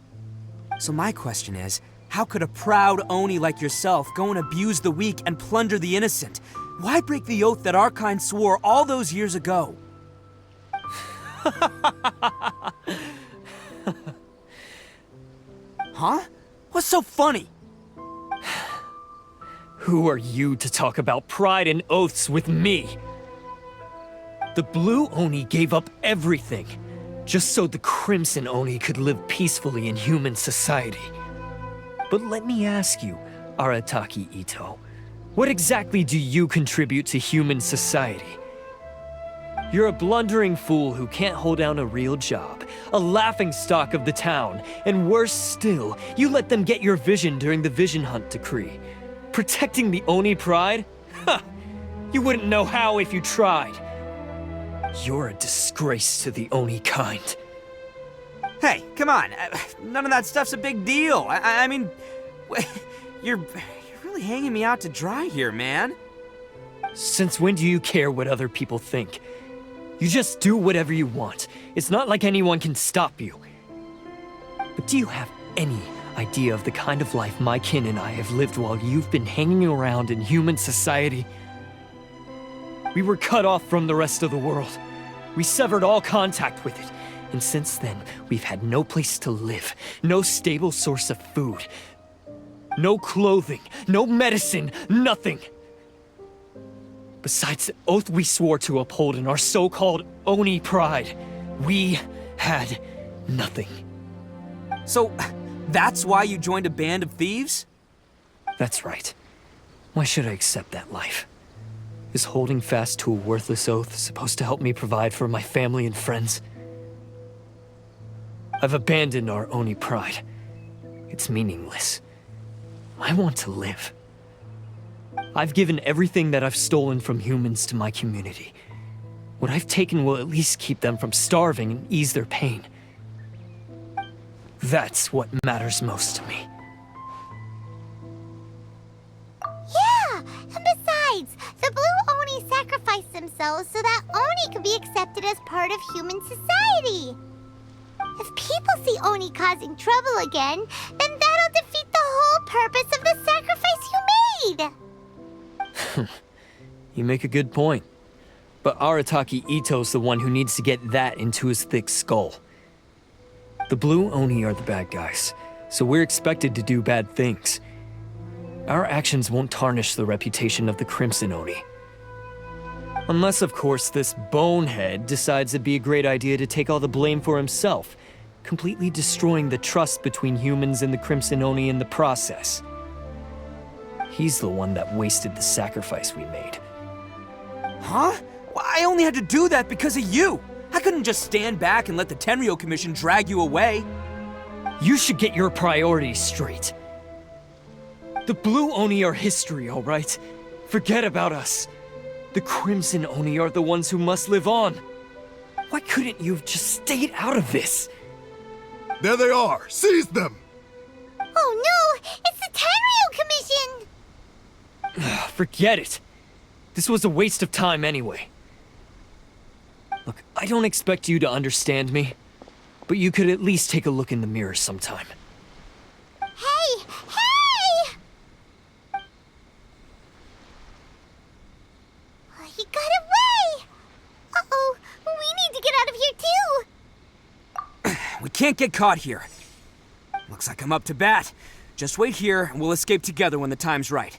So my question is, how could a proud Oni like yourself go and abuse the weak and plunder the innocent? Why break the oath that our kind swore all those years ago? Huh? What's so funny? Who are you to talk about pride and oaths with me? The Blue Oni gave up everything, just so the Crimson Oni could live peacefully in human society. But let me ask you, Arataki Itto, what exactly do you contribute to human society? You're a blundering fool who can't hold down a real job, a laughingstock of the town, and worse still, you let them get your vision during the Vision Hunt decree. Protecting the Oni pride? Ha! You wouldn't know how if you tried. You're a disgrace to the Oni kind. Hey, come on. None of that stuff's a big deal. I mean, you're really hanging me out to dry here, man. Since when do you care what other people think? You just do whatever you want. It's not like anyone can stop you. But do you have any idea of the kind of life my kin and I have lived while you've been hanging around in human society? We were cut off from the rest of the world. We severed all contact with it. And since then, we've had no place to live, no stable source of food, no clothing, no medicine, nothing. Besides the oath we swore to uphold in our so-called Oni pride, we had nothing. So, that's why you joined a band of thieves? That's right. Why should I accept that life? Is holding fast to a worthless oath supposed to help me provide for my family and friends? I've abandoned our Oni pride. It's meaningless. I want to live. I've given everything that I've stolen from humans to my community. What I've taken will at least keep them from starving and ease their pain. That's what matters most to me. Yeah, and besides, the Blue Oni sacrificed themselves so that Oni could be accepted as part of human society. If people see Oni causing trouble again, then that'll defeat the whole purpose of the sacrifice you made. You make a good point. But Arataki Itto's the one who needs to get that into his thick skull. The Blue Oni are the bad guys, so we're expected to do bad things. Our actions won't tarnish the reputation of the Crimson Oni. Unless, of course, this bonehead decides it'd be a great idea to take all the blame for himself, completely destroying the trust between humans and the Crimson Oni in the process. He's the one that wasted the sacrifice we made. Huh? Well, I only had to do that because of you. I couldn't just stand back and let the Tenryo Commission drag you away. You should get your priorities straight. The Blue Oni are history, all right? Forget about us. The Crimson Oni are the ones who must live on. Why couldn't you have just stayed out of this? There they are! Seize them! Oh no! It's the Tenryo Commission! Forget it. This was a waste of time anyway. Look, I don't expect you to understand me, but you could at least take a look in the mirror sometime. Hey! Hey! He got away! Uh-oh, we need to get out of here too! We can't get caught here. Looks like I'm up to bat. Just wait here and we'll escape together when the time's right.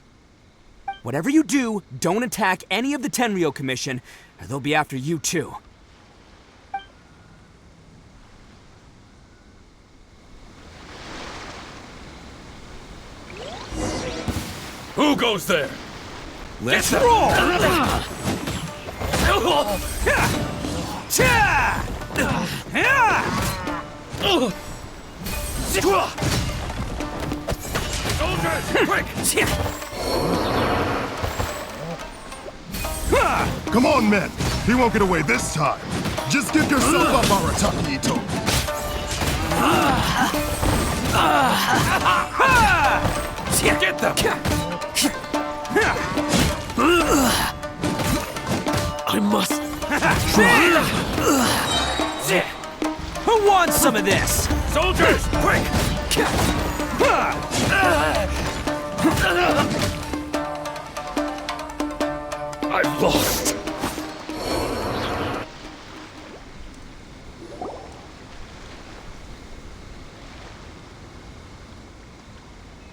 Whatever you do, don't attack any of the Tenryo Commission, or they'll be after you too. Who goes there? Let's roll! Soldiers, quick! Come on, men. He won't get away this time. Just give yourself up, Arataki Itto. Get them! I must. Who wants some of this? Soldiers, quick! I've lost.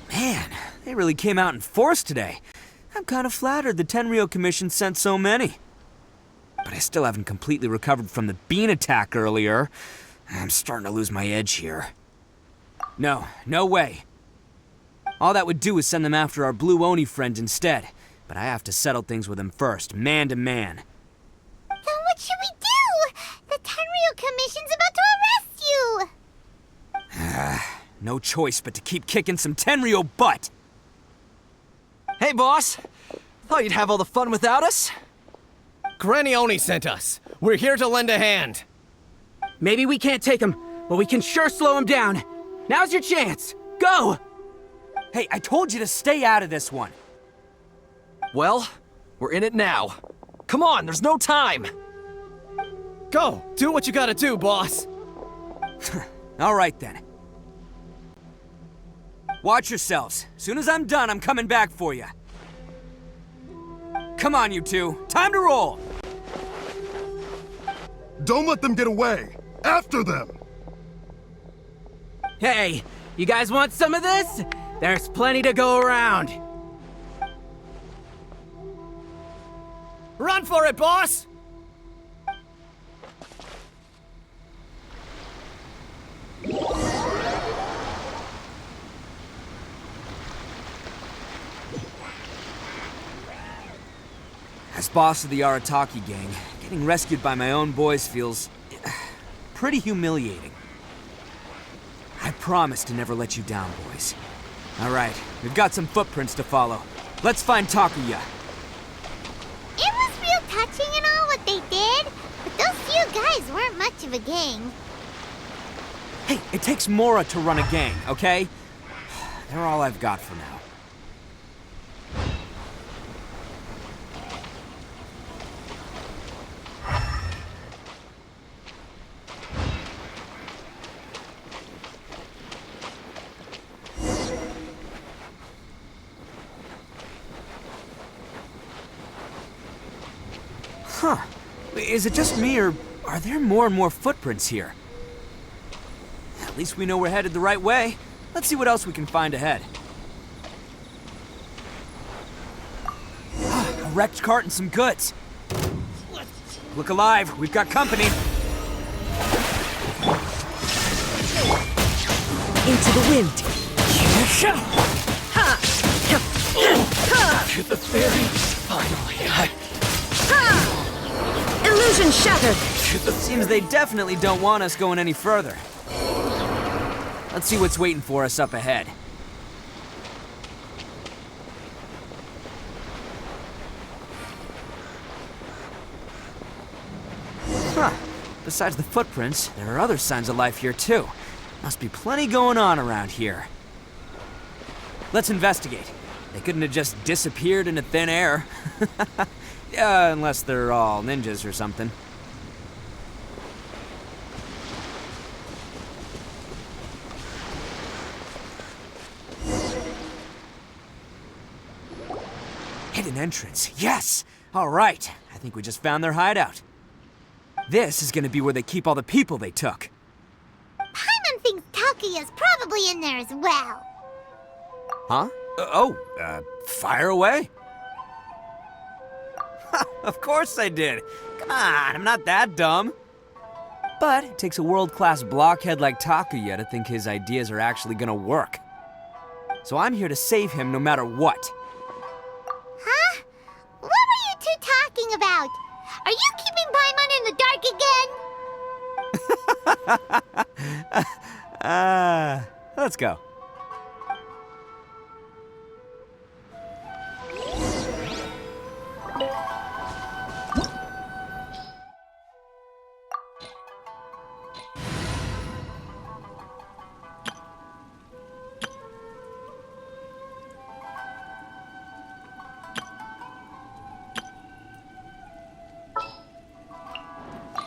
Man, they really came out in force today. I'm kind of flattered the Tenryou Commission sent so many. But I still haven't completely recovered from the bean attack earlier. I'm starting to lose my edge here. No way. All that would do is send them after our Blue Oni friend instead. But I have to settle things with him first, man to man. Then what should we do? The Tenryou Commission's about to arrest you! No choice but to keep kicking some Tenryou butt! Hey, boss! Thought you'd have all the fun without us? Granny Oni sent us. We're here to lend a hand. Maybe we can't take him, but we can sure slow him down. Now's your chance. Go! Hey, I told you to stay out of this one. Well, we're in it now. Come on, there's no time! Go! Do what you gotta do, boss! All right, then. Watch yourselves. Soon as I'm done, I'm coming back for you. Come on, you two. Time to roll! Don't let them get away! After them! Hey, you guys want some of this? There's plenty to go around. Run for it, boss! As boss of the Arataki gang, getting rescued by my own boys feels pretty humiliating. I promise to never let you down, boys. All right, we've got some footprints to follow. Let's find Takuya. It was real touching and all what they did, but those few guys weren't much of a gang. Hey, it takes Mora to run a gang, okay? They're all I've got for now. Huh. Is it just me, or are there more and more footprints here? At least we know we're headed the right way. Let's see what else we can find ahead. A wrecked cart and some goods. Look alive, we've got company. Into the wind. To the ferry. Finally, Illusion shattered. Seems they definitely don't want us going any further. Let's see what's waiting for us up ahead. Huh. Besides the footprints, there are other signs of life here too. Must be plenty going on around here. Let's investigate. They couldn't have just disappeared into thin air. Yeah, unless they're all ninjas or something. Hidden entrance, yes! All right, I think we just found their hideout. This is gonna be where they keep all the people they took. Paimon thinks Takuya's probably in there as well. Huh? Fire away? Of course I did. Come on, I'm not that dumb. But it takes a world-class blockhead like Takuya to think his ideas are actually gonna work. So I'm here to save him no matter what. Huh? What were you two talking about? Are you keeping leaving Paimon in the dark again? Let's go.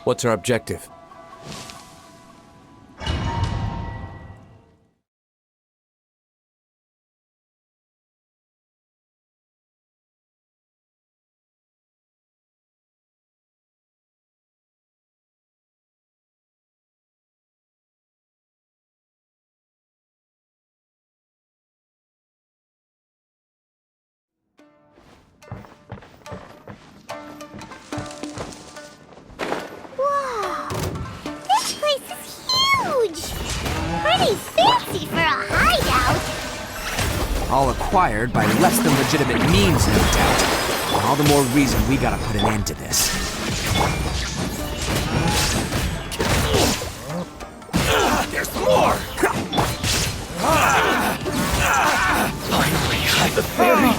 What's our objective? Whoa! This place is huge! Pretty fancy for a hideout! All acquired by less than legitimate means, no doubt. All the more reason we gotta put an end to this. There's more! Finally, I the fairy!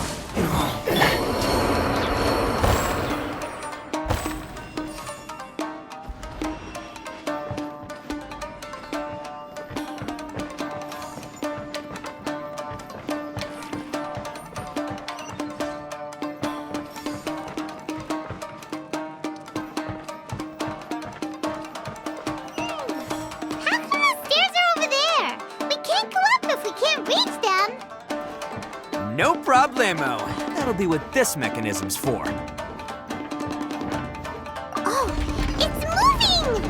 How come the stairs are over there? We can't go up if we can't reach them. No problemo. That'll be what this mechanism's for. Oh, it's moving!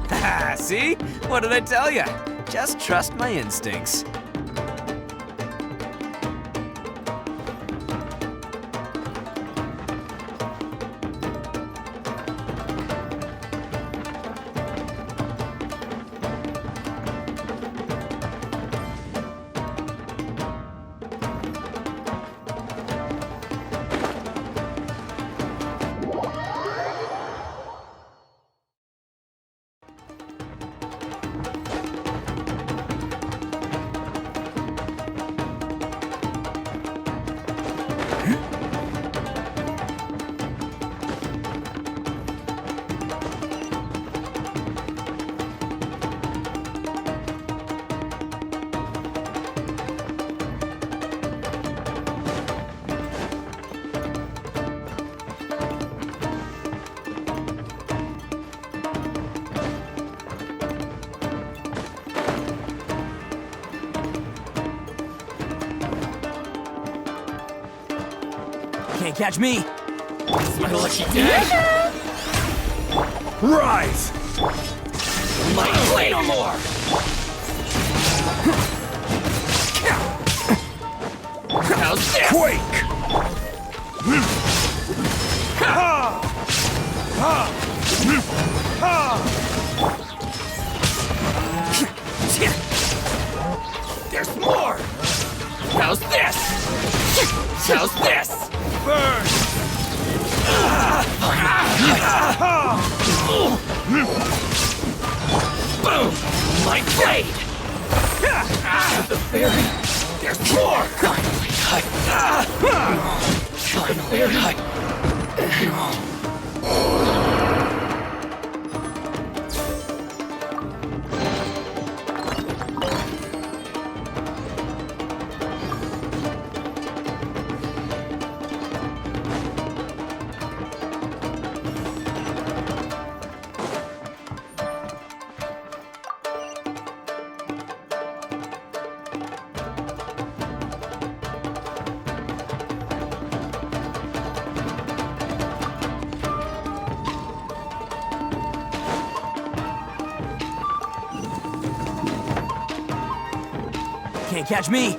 Haha, see? What did I tell you? Just trust my instincts. Can't catch me. It's my lucky day! Rise! Might play no more! How's this? Quake! There's more! How's this? How's this? Burn! Boom! My blade! The fairy! There's more! Finally! Can't catch me.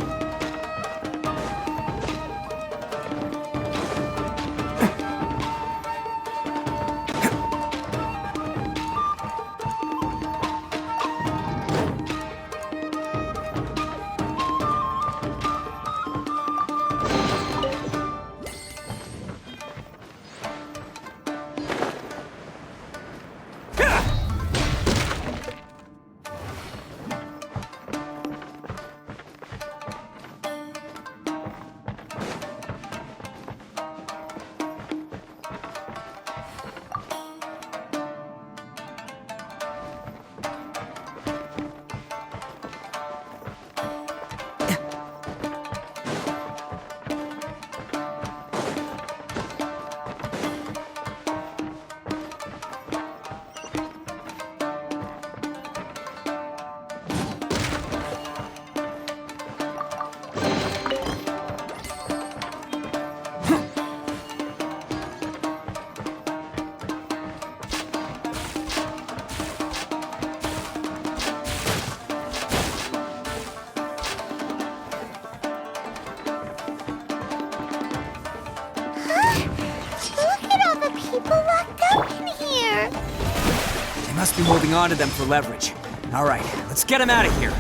Must be holding on to them for leverage. All right, let's get him out of here.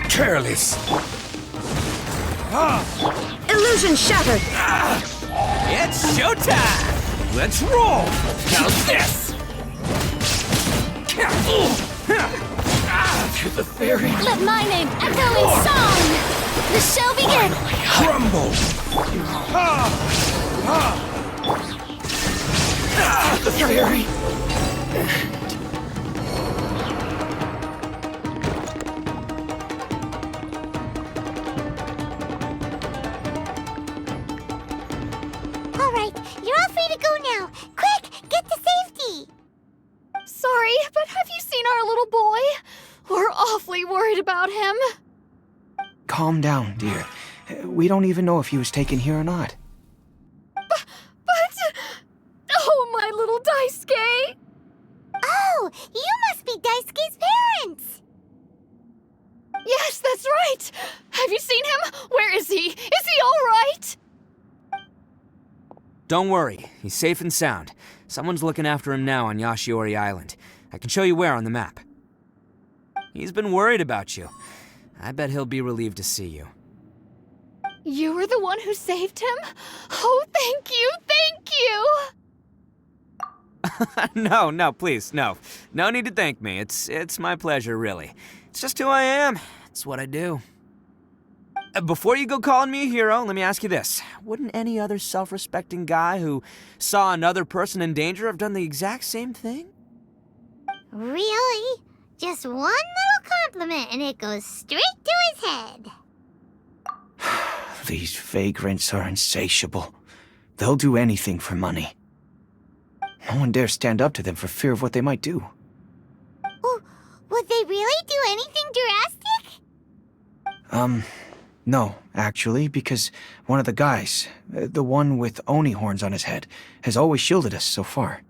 Careless. Illusion shattered! It's showtime! Let's roll! How's this? To the fairy. Let my name echo in song! The show begins! Crumble. The fairy. All right, you're all free to go now. Quick, get to safety. Sorry, but have you seen our little boy? We're awfully worried about him. Calm down, dear. We don't even know if he was taken here or not. But... Oh, my little Daisuke! Oh, you must be Daisuke's parents. Yes, that's right! Have you seen him? Where is he? Is he all right? Don't worry, he's safe and sound. Someone's looking after him now on Yashiori Island. I can show you where on the map. He's been worried about you. I bet he'll be relieved to see you. You were the one who saved him? Oh, thank you, thank you! No, please, no. No need to thank me. It's my pleasure, really. It's just who I am. It's what I do. Before you go calling me a hero, let me ask you this. Wouldn't any other self-respecting guy who saw another person in danger have done the exact same thing? Really? Just one little compliment and it goes straight to his head. These vagrants are insatiable. They'll do anything for money. No one dares stand up to them for fear of what they might do. Would they really do anything drastic? No, actually, because one of the guys, the one with Oni horns on his head, has always shielded us so far.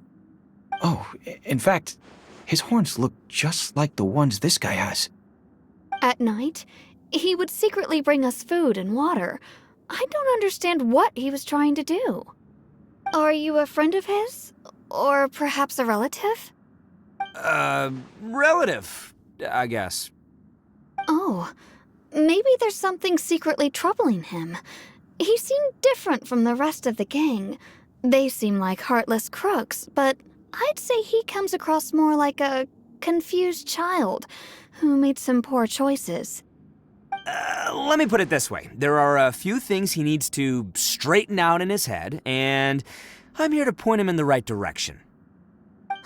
Oh, in fact, his horns look just like the ones this guy has. At night, he would secretly bring us food and water. I don't understand what he was trying to do. Are you a friend of his? Or perhaps a relative? Relative, I guess. Oh, maybe there's something secretly troubling him. He seemed different from the rest of the gang. They seem like heartless crooks, but I'd say he comes across more like a confused child who made some poor choices. Let me put it this way. There are a few things he needs to straighten out in his head, and I'm here to point him in the right direction.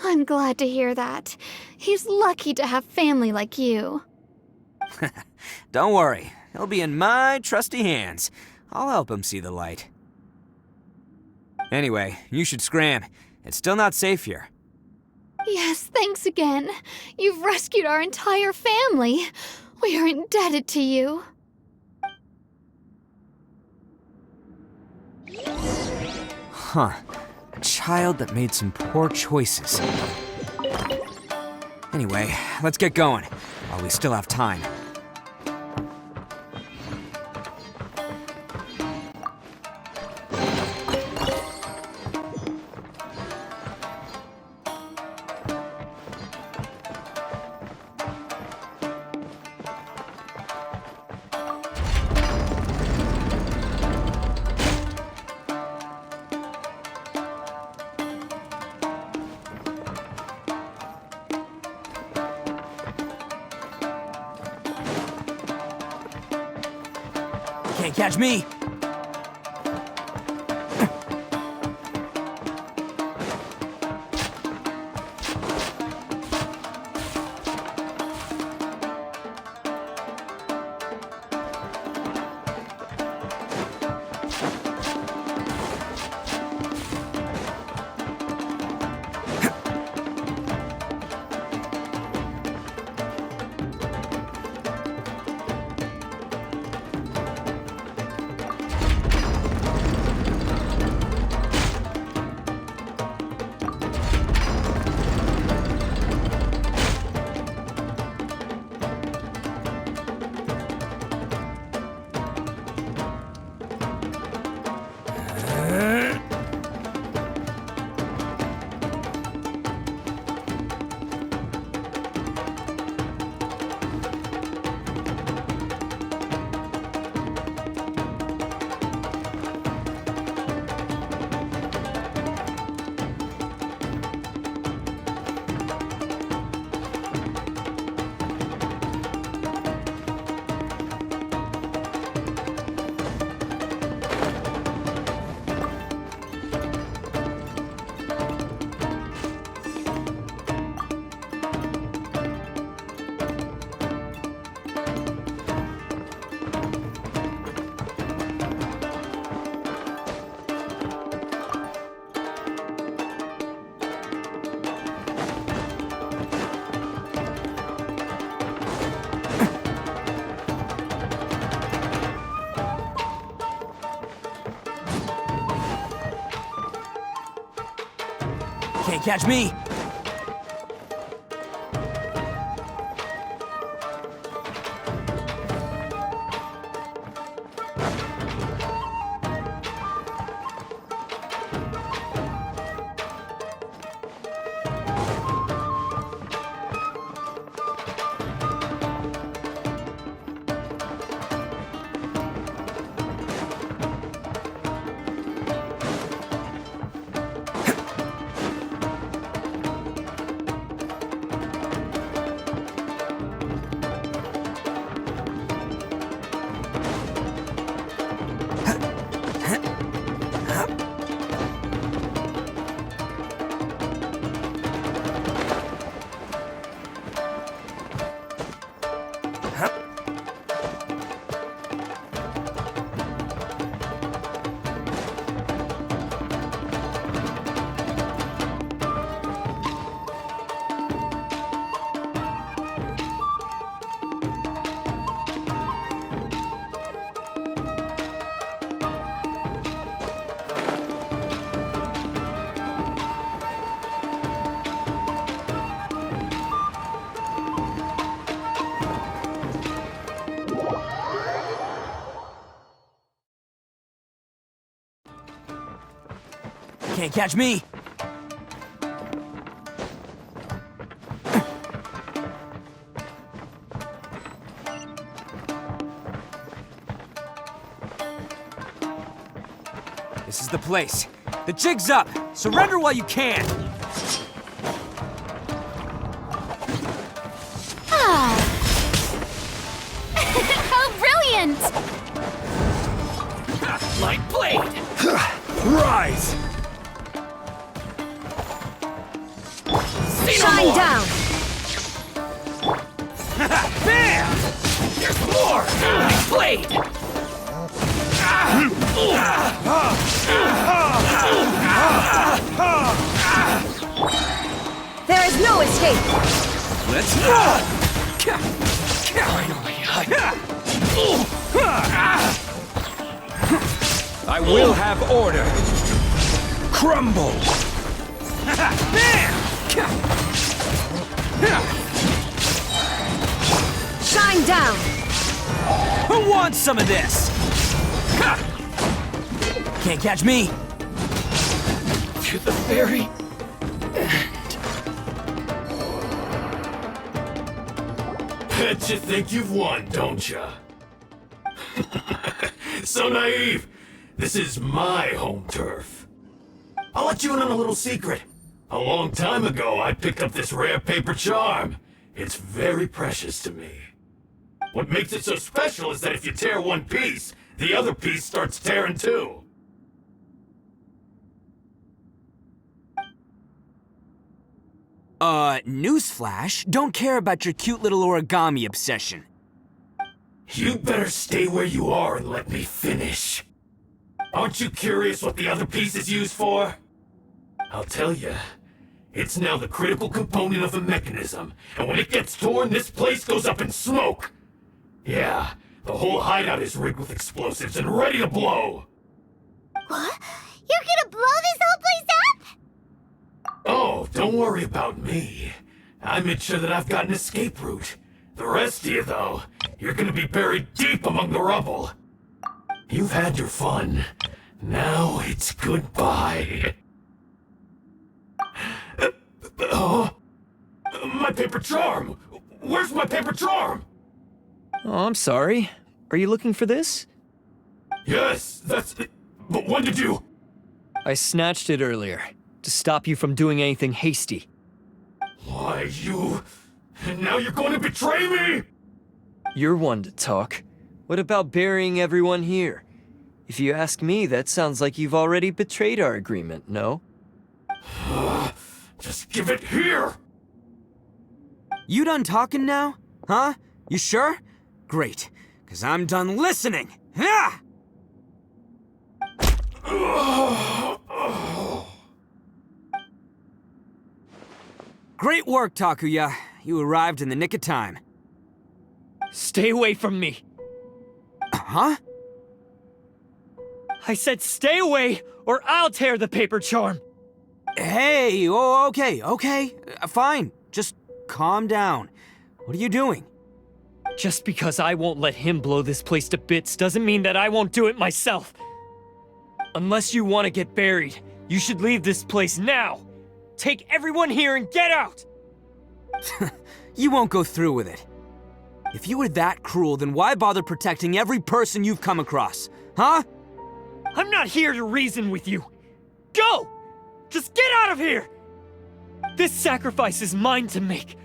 I'm glad to hear that. He's lucky to have family like you. Don't worry. He'll be in my trusty hands. I'll help him see the light. Anyway, you should scram. It's still not safe here. Yes, thanks again. You've rescued our entire family. We are indebted to you. Huh. A child that made some poor choices. Anyway, let's get going, while we still have time. Can't catch me! Can't catch me! Can't catch me! This is the place. The jig's up! Surrender while you can! How brilliant! Light blade! Rise! Shine down! Bam! There's more! Light blade! There is no escape! Let's go! I will have order. Crumble! Shine down! Who wants some of this? Can't catch me. To the very Bet you think you've won, don't ya? So naive. This is my home turf. I'll let you in on a little secret. A long time ago, I picked up this rare paper charm. It's very precious to me. What makes it so special is that if you tear one piece, the other piece starts tearing too. Newsflash, don't care about your cute little origami obsession. You'd better stay where you are and let me finish. Aren't you curious what the other piece is used for? I'll tell you. It's now the critical component of the mechanism, and when it gets torn, this place goes up in smoke. Yeah, the whole hideout is rigged with explosives and ready to blow. What? You're gonna blow this whole place up? Oh, don't worry about me. I made sure that I've got an escape route. The rest of you, though, you're gonna be buried deep among the rubble. You've had your fun. Now it's goodbye. My paper charm! Where's my paper charm? Oh, I'm sorry. Are you looking for this? Yes, that's it. But when did you... I snatched it earlier, to stop you from doing anything hasty. Why, you... And now you're going to betray me? You're one to talk. What about burying everyone here? If you ask me, that sounds like you've already betrayed our agreement, no? Just give it here! You done talking now? Huh? You sure? Great, because I'm done listening. Ha! Great work, Takuya. You arrived in the nick of time. Stay away from me! Huh? I said stay away, or I'll tear the paper charm! Hey, oh, okay. Fine. Just calm down. What are you doing? Just because I won't let him blow this place to bits doesn't mean that I won't do it myself. Unless you want to get buried, you should leave this place now. Take everyone here and get out! You won't go through with it. If you were that cruel, then why bother protecting every person you've come across? Huh? I'm not here to reason with you. Go! Just get out of here! This sacrifice is mine to make.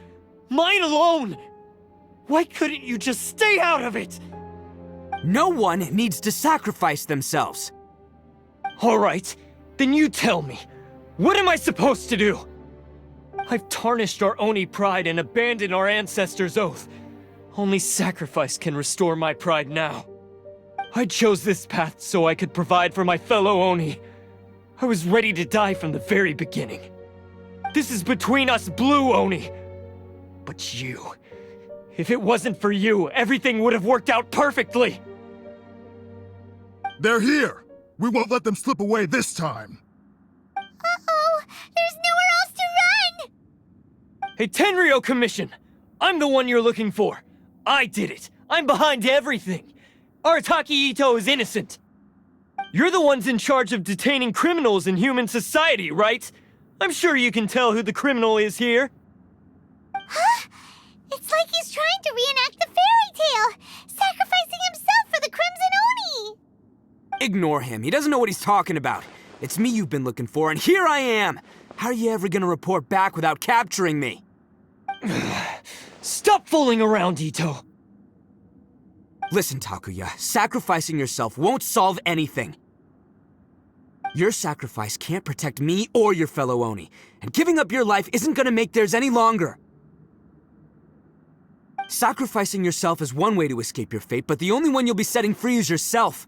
Mine alone! Why couldn't you just stay out of it? No one needs to sacrifice themselves. All right, then you tell me. What am I supposed to do? I've tarnished our Oni pride and abandoned our ancestors' oath. Only sacrifice can restore my pride now. I chose this path so I could provide for my fellow Oni. I was ready to die from the very beginning. This is between us Blue Oni. But you... if it wasn't for you, everything would have worked out perfectly! They're here! We won't let them slip away this time! Uh-oh! There's nowhere else to run! Hey, Tenryo Commission! I'm the one you're looking for. I did it. I'm behind everything. Arataki Itto is innocent. You're the ones in charge of detaining criminals in human society, right? I'm sure you can tell who the criminal is here. Huh? It's like he's trying to reenact the fairy tale, sacrificing himself for the Crimson Oni! Ignore him. He doesn't know what he's talking about. It's me you've been looking for, and here I am! How are you ever gonna report back without capturing me? Stop fooling around, Itto! Listen, Takuya, sacrificing yourself won't solve anything. Your sacrifice can't protect me or your fellow Oni, and giving up your life isn't gonna make theirs any longer. Sacrificing yourself is one way to escape your fate, but the only one you'll be setting free is yourself.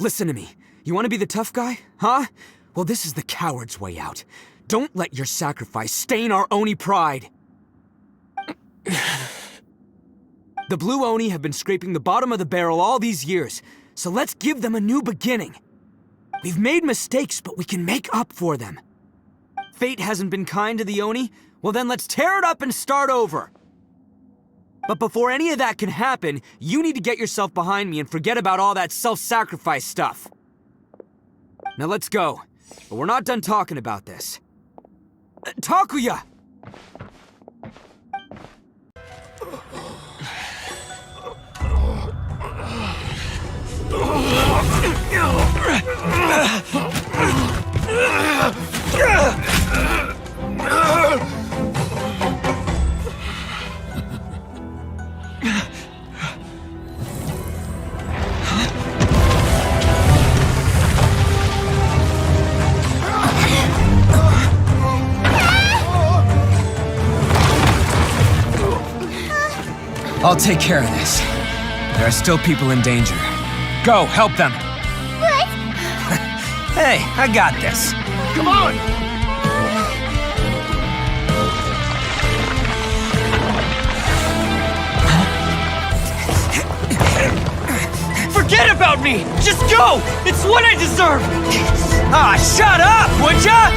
Listen to me. You want to be the tough guy, huh? Well, this is the coward's way out. Don't let your sacrifice stain our Oni pride. The Blue Oni have been scraping the bottom of the barrel all these years, so let's give them a new beginning. We've made mistakes, but we can make up for them. Fate hasn't been kind to the Oni? Well then let's tear it up and start over. But before any of that can happen, you need to get yourself behind me and forget about all that self-sacrifice stuff. Now let's go. But we're not done talking about this. Takuya! I'll take care of this. There are still people in danger. Go, help them! What? Hey, I got this. Come on! Forget about me! Just go! It's what I deserve! Ah, shut up, would ya?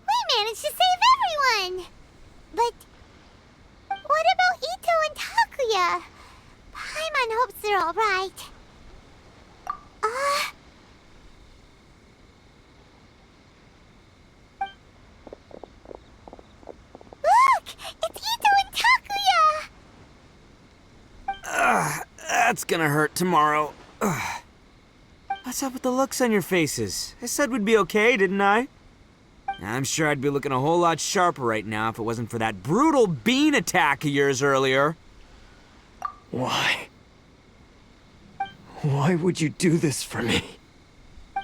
We managed to save everyone! But what about Itto and Takuya? Paimon hopes they're all right. Look! It's Itto and Takuya! That's gonna hurt tomorrow. What's up with the looks on your faces? I said we'd be okay, didn't I? I'm sure I'd be looking a whole lot sharper right now if it wasn't for that brutal bean attack of yours earlier. Why? Why would you do this for me?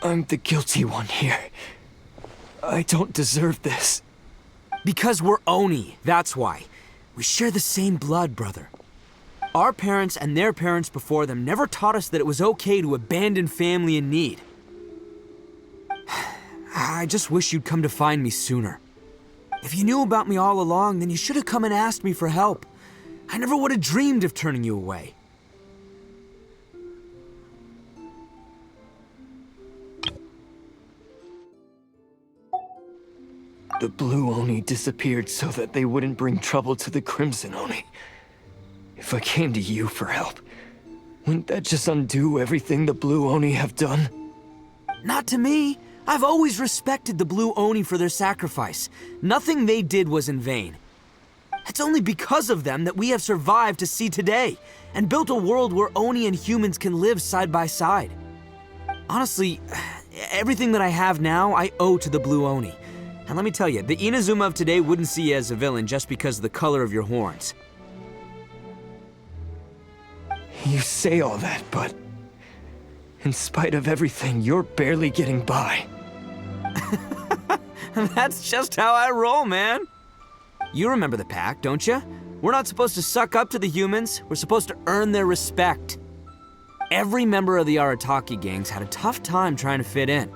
I'm the guilty one here. I don't deserve this. Because we're Oni, that's why. We share the same blood, brother. Our parents and their parents before them never taught us that it was okay to abandon family in need. I just wish you'd come to find me sooner. If you knew about me all along, then you should have come and asked me for help. I never would have dreamed of turning you away. The Blue Oni disappeared so that they wouldn't bring trouble to the Crimson Oni. If I came to you for help, wouldn't that just undo everything the Blue Oni have done? Not to me. I've always respected the Blue Oni for their sacrifice. Nothing they did was in vain. It's only because of them that we have survived to see today, and built a world where Oni and humans can live side by side. Honestly, everything that I have now, I owe to the Blue Oni. And let me tell you, the Inazuma of today wouldn't see you as a villain just because of the color of your horns. You say all that, but in spite of everything, you're barely getting by. That's just how I roll, man. You remember the pact, don't you? We're not supposed to suck up to the humans. We're supposed to earn their respect. Every member of the Arataki gangs had a tough time trying to fit in.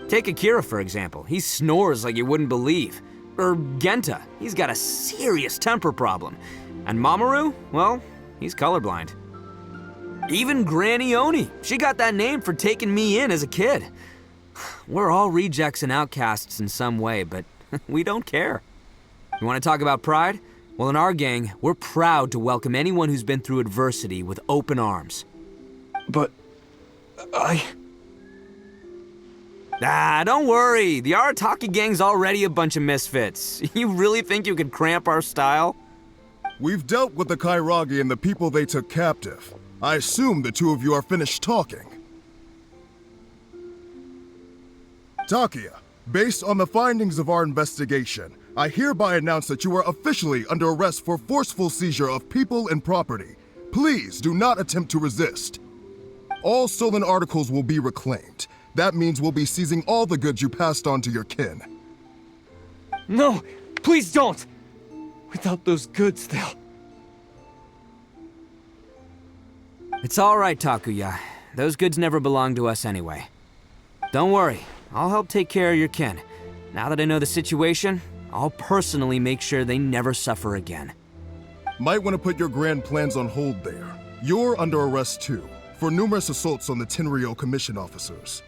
Take Akira, for example. He snores like you wouldn't believe. Or Genta. He's got a serious temper problem. And Mamoru, well, he's colorblind. Even Granny Oni. She got that name for taking me in as a kid. We're all rejects and outcasts in some way, but we don't care. You want to talk about pride? Well, in our gang, we're proud to welcome anyone who's been through adversity with open arms. But don't worry. The Arataki gang's already a bunch of misfits. You really think you could cramp our style? We've dealt with the Kairagi and the people they took captive. I assume the two of you are finished talking. Takuya, based on the findings of our investigation, I hereby announce that you are officially under arrest for forceful seizure of people and property. Please do not attempt to resist. All stolen articles will be reclaimed. That means we'll be seizing all the goods you passed on to your kin. No, please don't! Without those goods, they'll... It's all right, Takuya. Those goods never belonged to us anyway. Don't worry, I'll help take care of your kin. Now that I know the situation, I'll personally make sure they never suffer again. Might want to put your grand plans on hold there. You're under arrest too, for numerous assaults on the Tenryou Commission officers.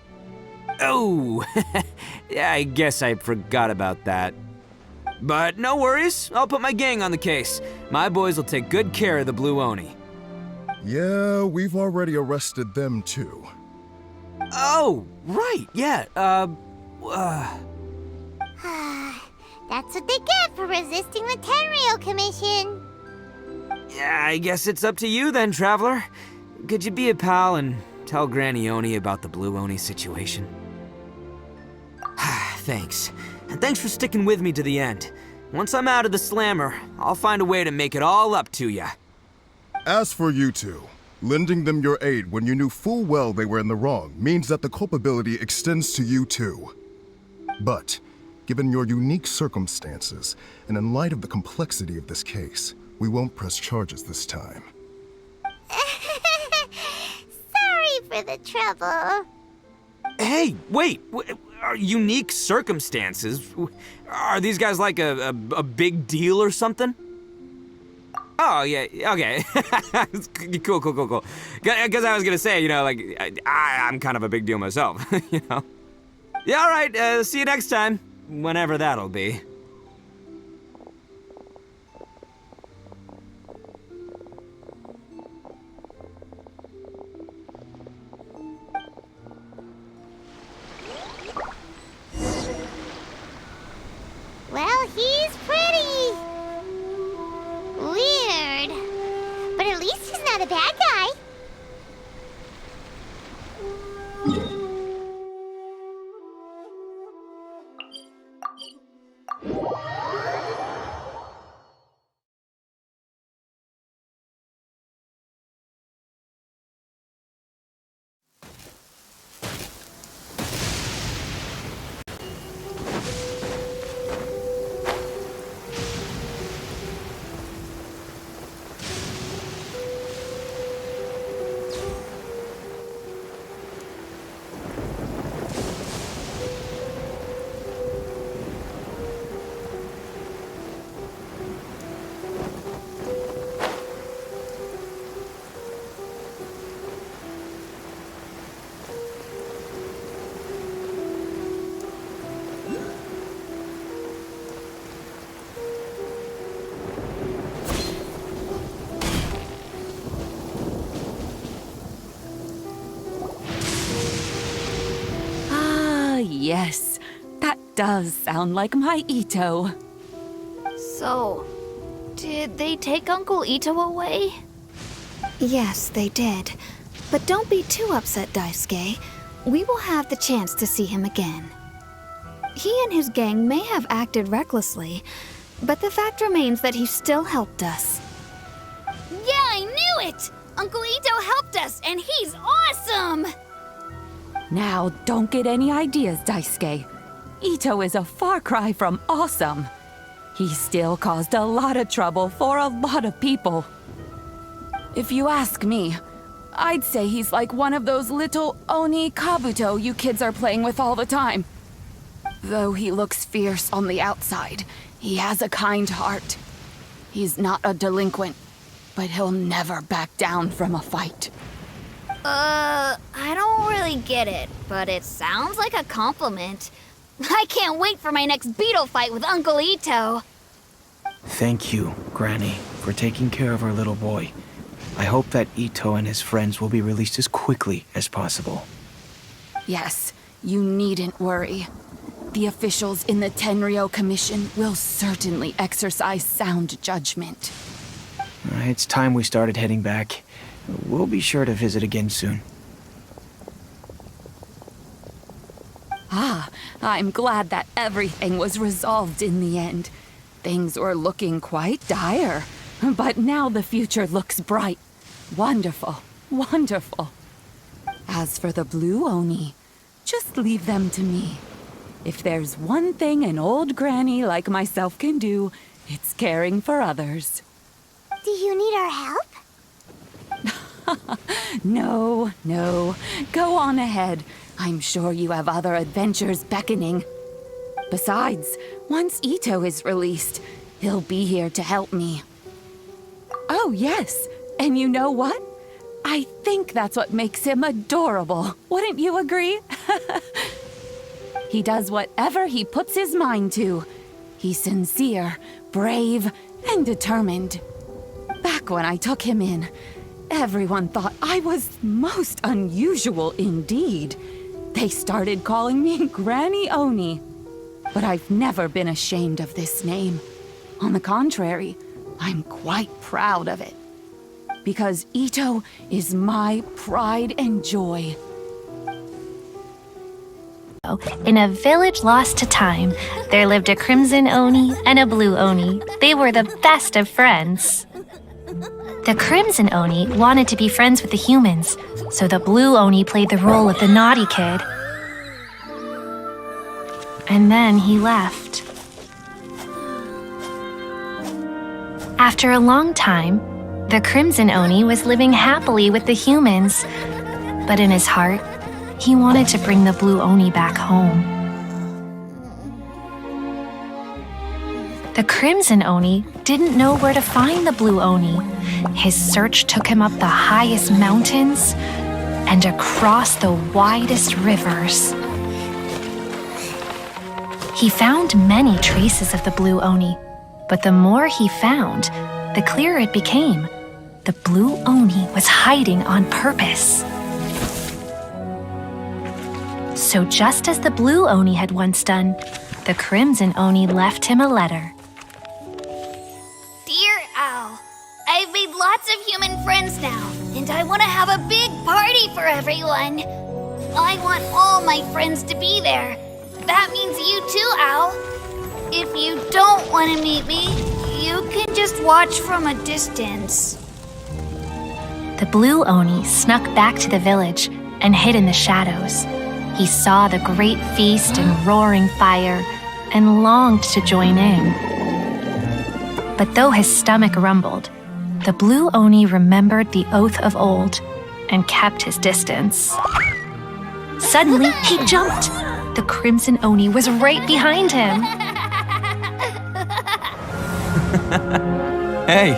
Oh, yeah, I guess I forgot about that. But no worries, I'll put my gang on the case. My boys will take good care of the Blue Oni. Yeah, we've already arrested them too. Oh, right, yeah, That's what they get for resisting the Tenryou Commission. Yeah, I guess it's up to you then, Traveler. Could you be a pal and tell Granny Oni about the Blue Oni situation? Thanks. And thanks for sticking with me to the end. Once I'm out of the slammer, I'll find a way to make it all up to ya. As for you two, lending them your aid when you knew full well they were in the wrong means that the culpability extends to you too. But, given your unique circumstances, and in light of the complexity of this case, we won't press charges this time. Sorry for the trouble. Hey, wait! Are unique circumstances? Are these guys like a big deal or something? Oh, yeah, okay. Cool. Because I was gonna say, you know, like, I'm kind of a big deal myself, you know? Yeah, all right, see you next time. Whenever that'll be. not a bad guy. Yes, that does sound like my Itto. So, did they take Uncle Itto away? Yes, they did. But don't be too upset, Daisuke. We will have the chance to see him again. He and his gang may have acted recklessly, but the fact remains that he still helped us. Yeah, I knew it! Uncle Itto helped us, and he's awesome! Now, don't get any ideas, Daisuke. Itto is a far cry from awesome. He still caused a lot of trouble for a lot of people. If you ask me, I'd say he's like one of those little Oni Kabuto you kids are playing with all the time. Though he looks fierce on the outside, he has a kind heart. He's not a delinquent, but he'll never back down from a fight. I don't really get it, but it sounds like a compliment. I can't wait for my next Beetle fight with Uncle Itto. Thank you, Granny, for taking care of our little boy. I hope that Itto and his friends will be released as quickly as possible. Yes, you needn't worry. The officials in the Tenryou Commission will certainly exercise sound judgment. It's time we started heading back. We'll be sure to visit again soon. Ah, I'm glad that everything was resolved in the end. Things were looking quite dire, but now the future looks bright. Wonderful, wonderful. As for the Blue Oni, just leave them to me. If there's one thing an old granny like myself can do, it's caring for others. Do you need our help? No, no. Go on ahead. I'm sure you have other adventures beckoning. Besides, once Itto is released, he'll be here to help me. Oh, yes. And you know what? I think that's what makes him adorable. Wouldn't you agree? He does whatever he puts his mind to. He's sincere, brave, and determined. Back when I took him in, everyone thought I was most unusual indeed. They started calling me Granny Oni. But I've never been ashamed of this name. On the contrary, I'm quite proud of it. Because Itto is my pride and joy. In a village lost to time, there lived a crimson Oni and a blue Oni. They were the best of friends. The crimson Oni wanted to be friends with the humans, so the blue Oni played the role of the naughty kid. And then he left. After a long time, the crimson Oni was living happily with the humans, but in his heart, he wanted to bring the blue Oni back home. The crimson Oni didn't know where to find the blue Oni. His search took him up the highest mountains and across the widest rivers. He found many traces of the blue Oni, but the more he found, the clearer it became. The blue Oni was hiding on purpose. So just as the blue Oni had once done, the crimson Oni left him a letter. Dear Owl, I've made lots of human friends now, And I want to have a big party for everyone. I want all my friends to be there. That means you too, Al. If you don't want to meet me, you can just watch from a distance. The blue Oni snuck back to the village and hid in the shadows. He saw the great feast and roaring fire and longed to join in. But though his stomach rumbled, the blue Oni remembered the oath of old and kept his distance. Suddenly, he jumped. The Crimson Oni was right behind him. Hey,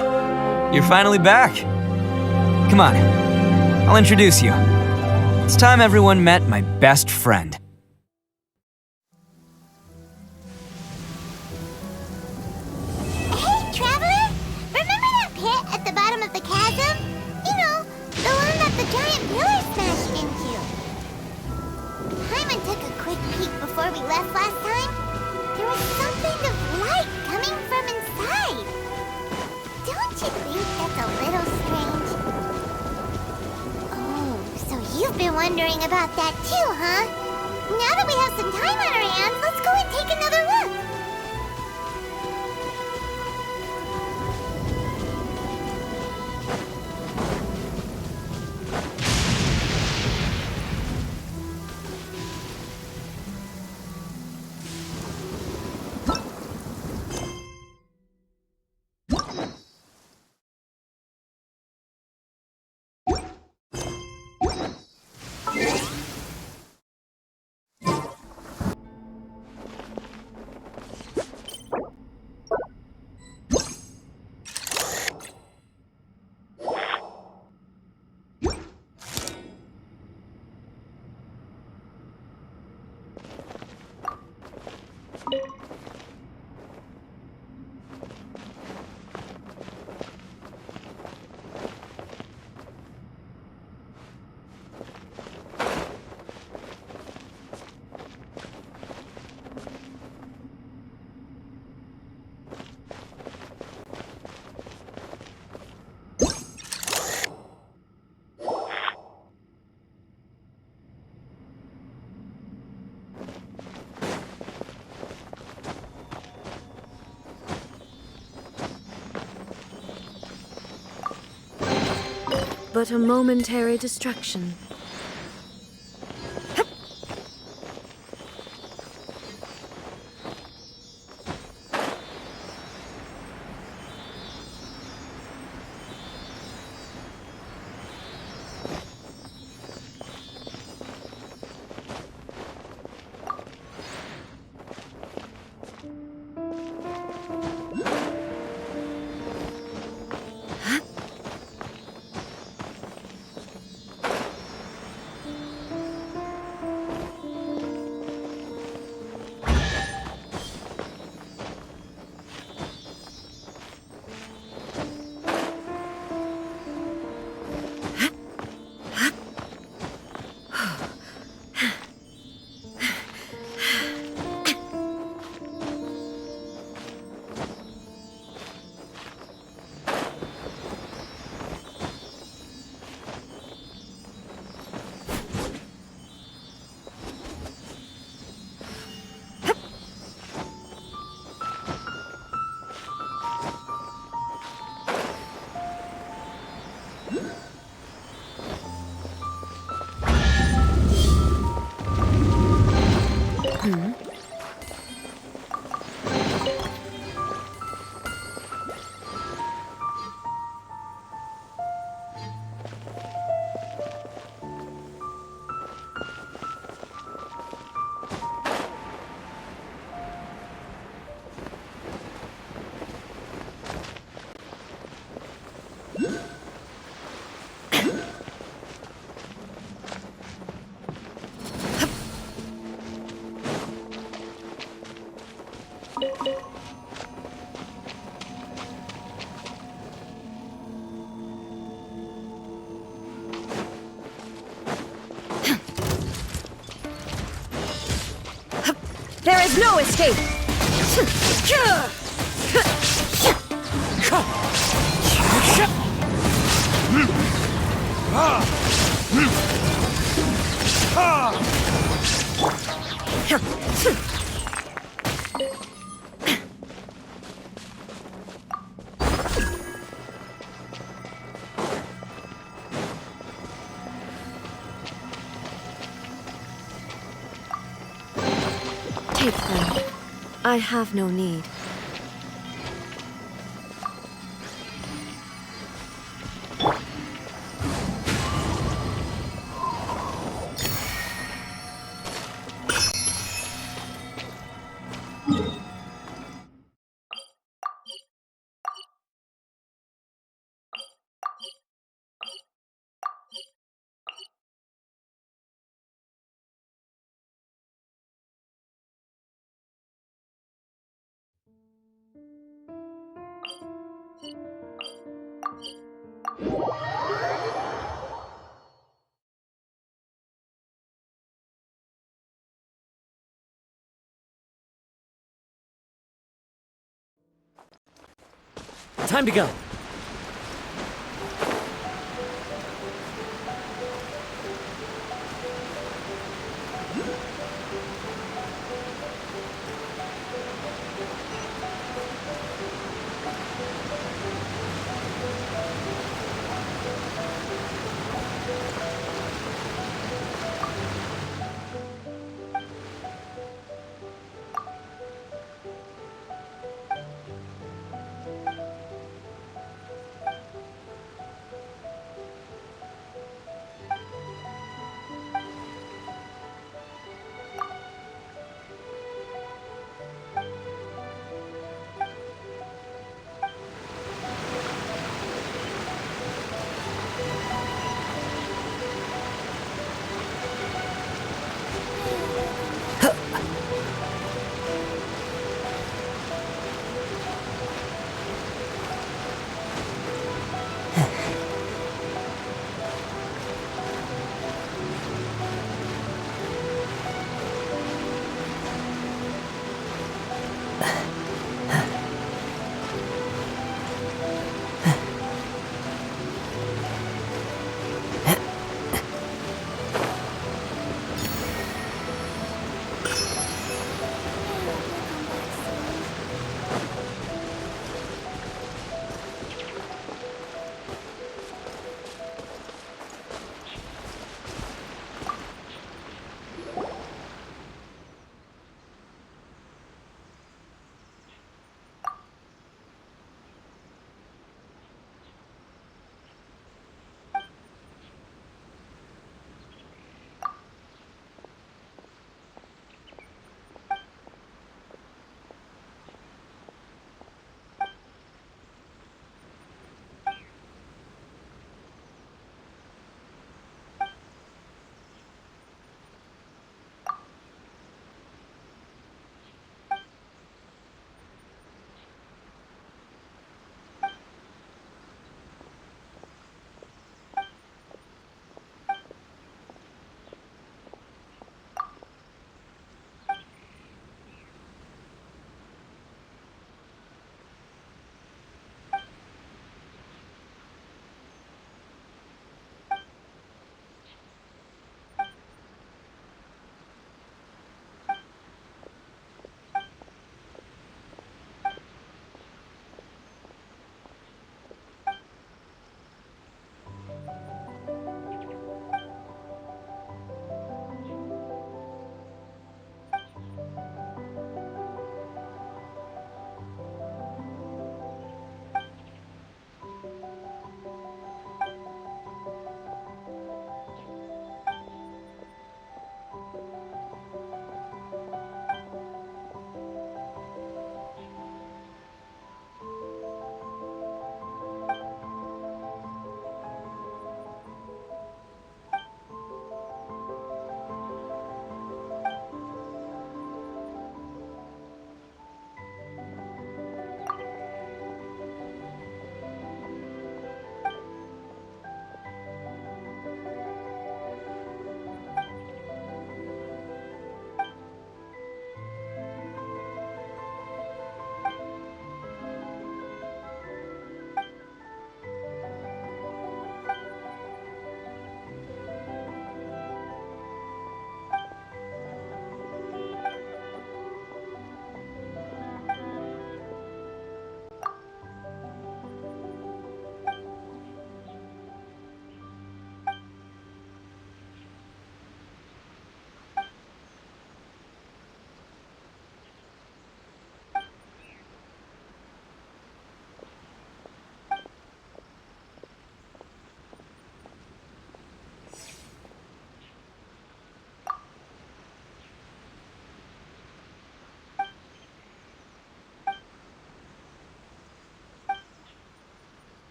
you're finally back. Come on, I'll introduce you. It's time everyone met my best friend. Hey, Traveler! Remember that pit at the bottom of the chasm? You know, the one that the giant pillar smashed into. Paimon took a quick peek before we left last time. There was something of light coming from inside. Don't you think that's a little strange? Oh, so you've been wondering about that too, huh? Now that we have some time on our hands, let's go and take another look. But a momentary distraction. There is no escape! Take them. I have no need. Time to go.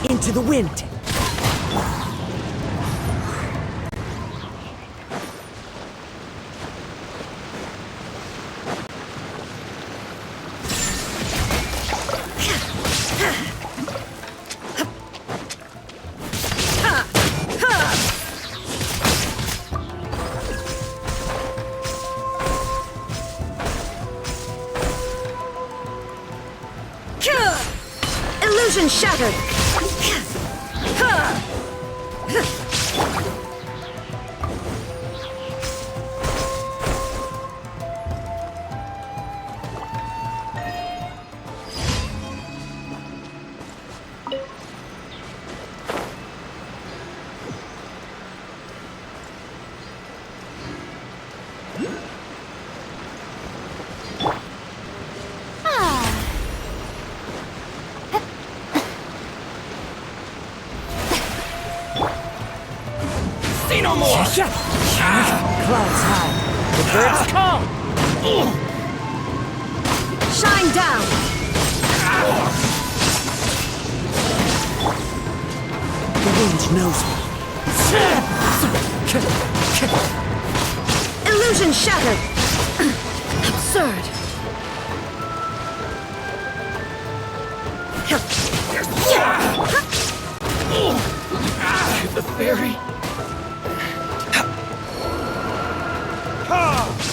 Into the wind. Illusion shattered. Say no more! Clouds high. The birds come. Shine down. The wind knows me. Illusion shattered. Absurd. The fairy.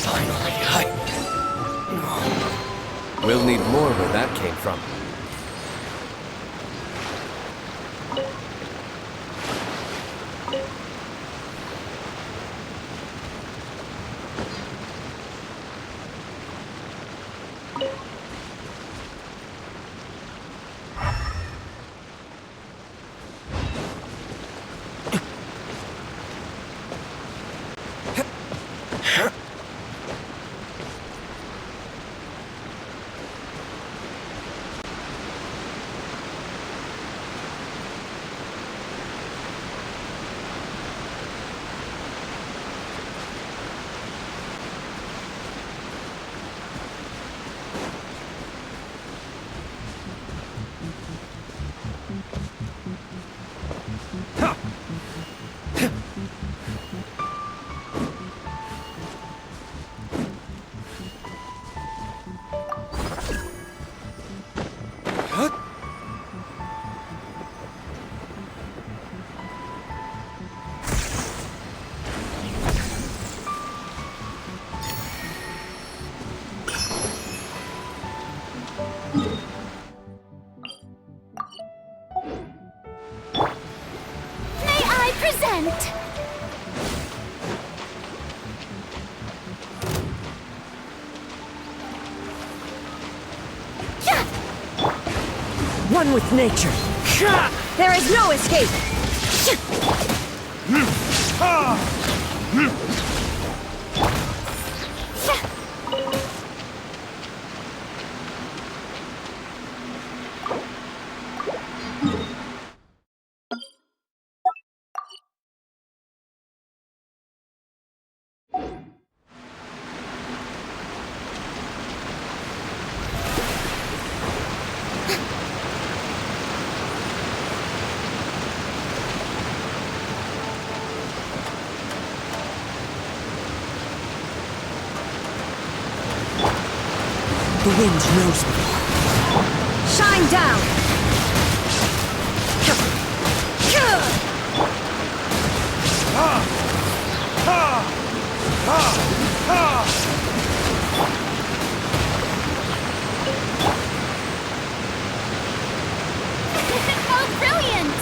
Finally, We'll need more where that came from. One with nature. There is no escape. The wind knows me. Shine down! Oh, brilliant!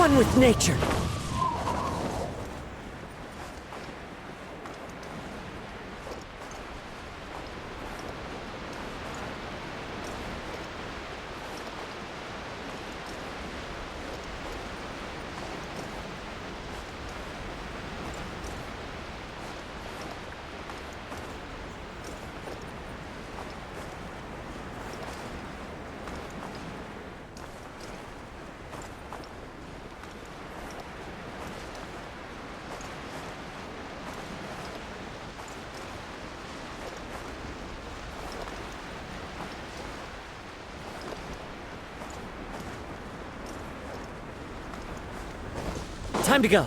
One with nature. Time to go.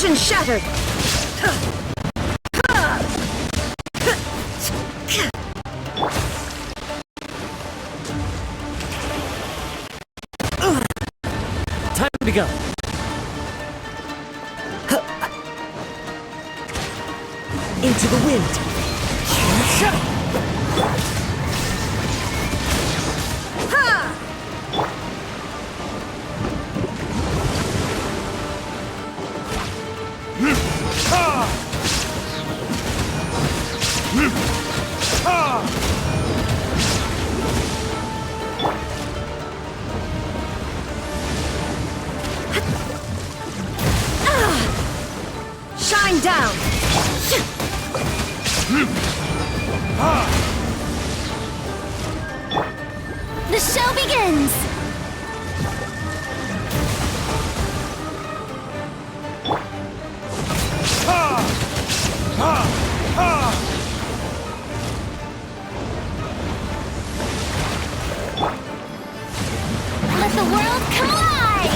Illusion shattered! Time to go. Into the wind. Shine down! The show begins! Let the world collide!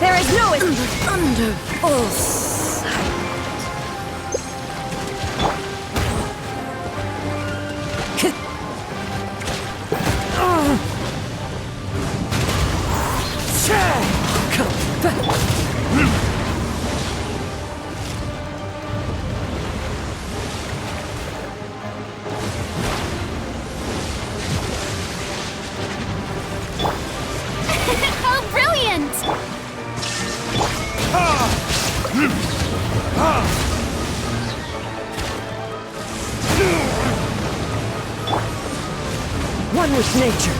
There is no under full sight. How brilliant! One with nature.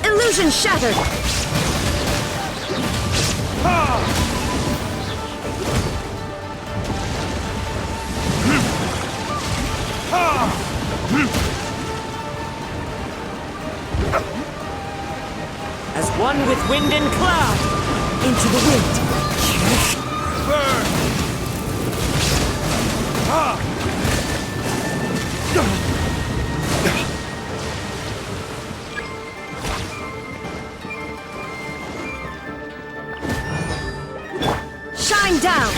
Illusion shattered. As one with wind and cloud. Into the wind. Burn! Shine down.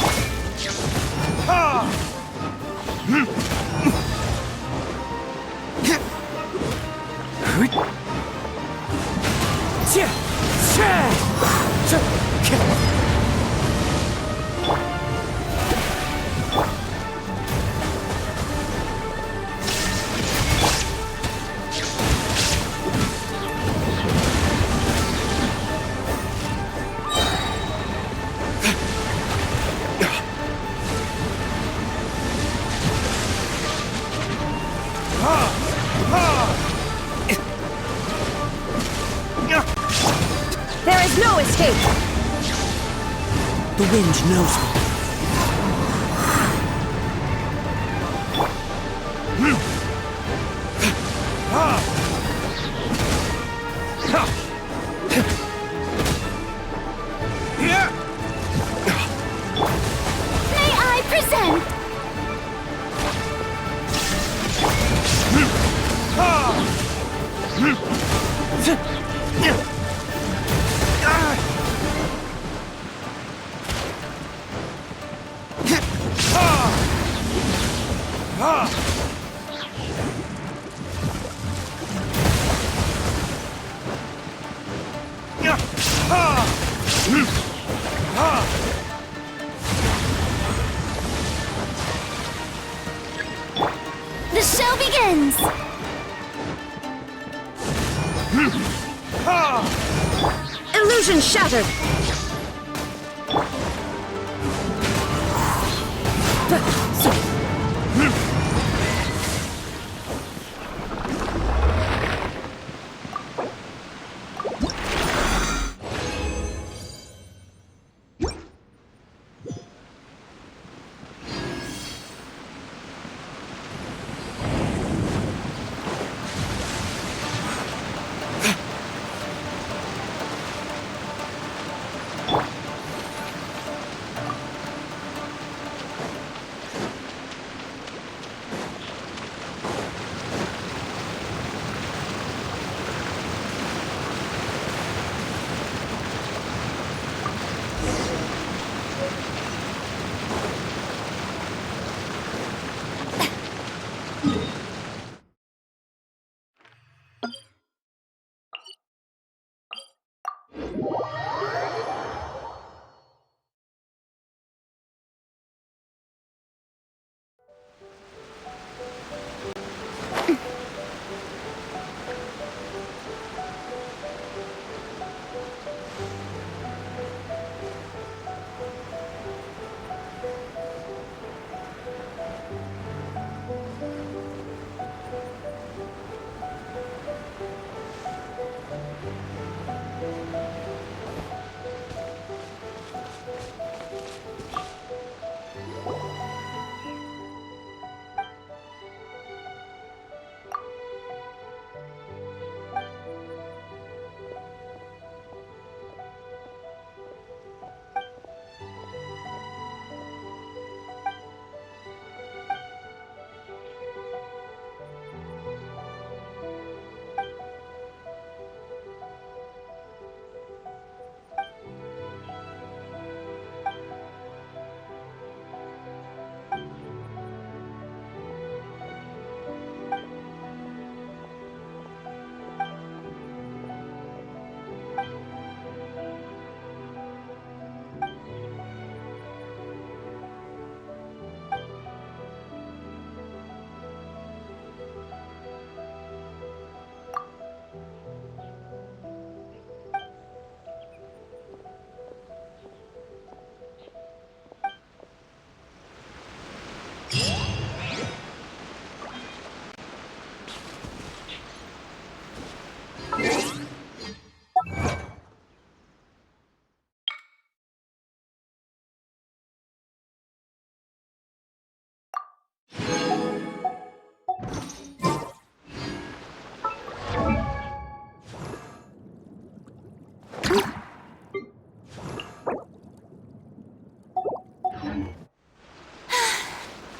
There is no escape. The wind knows me. May I present? The show begins! Illusion shattered.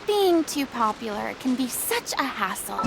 Being too popular can be such a hassle.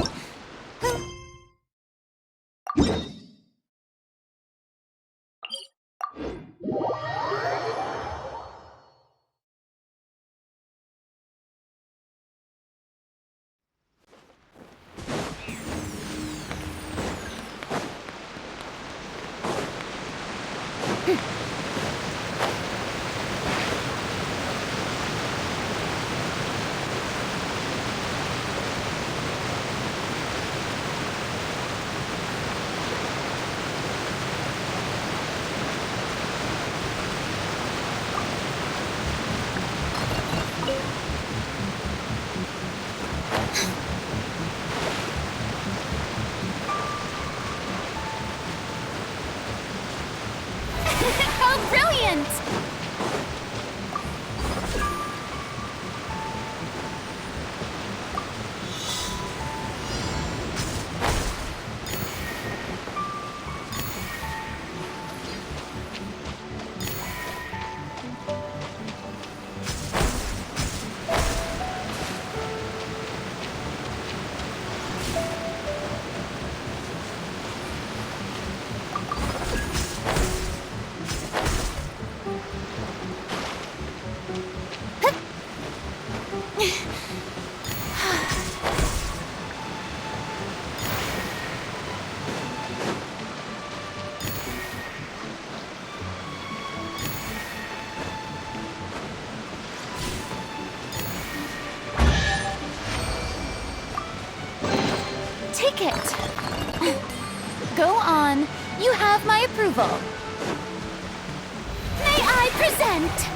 How brilliant! Take it. Go on. You have my approval. May I present?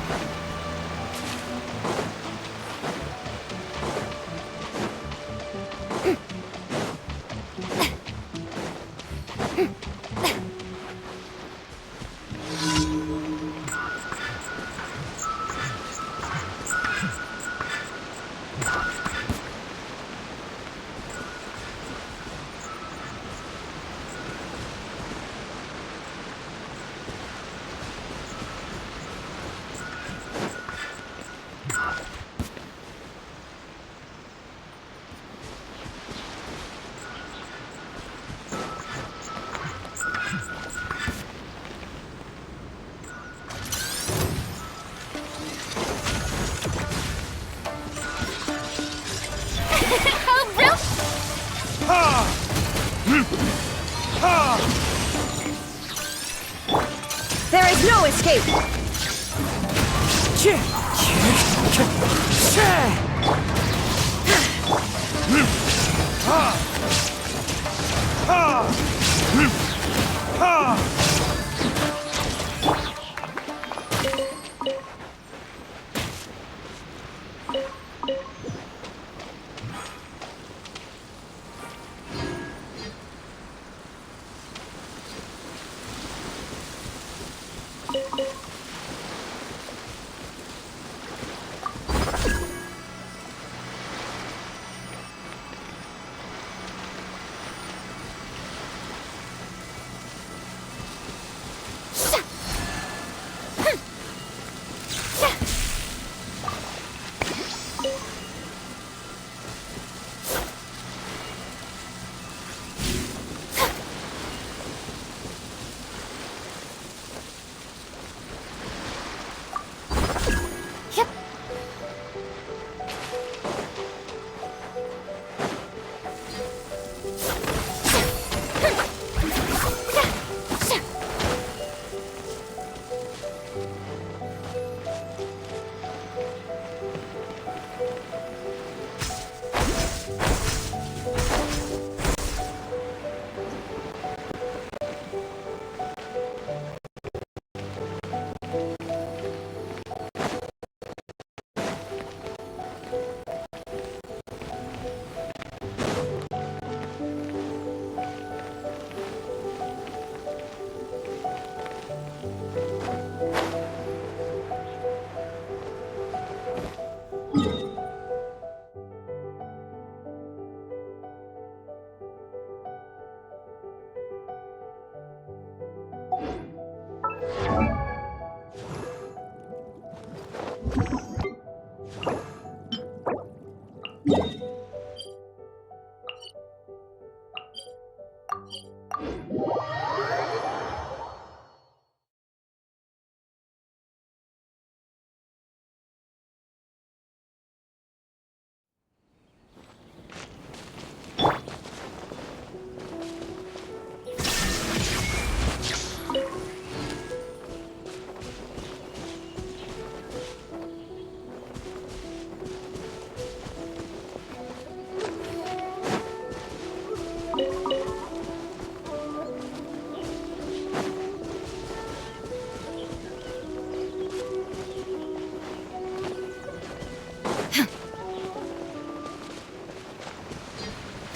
There is no escape!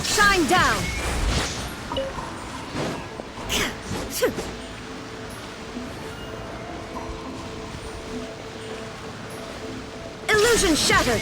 Shine down! Illusion shattered!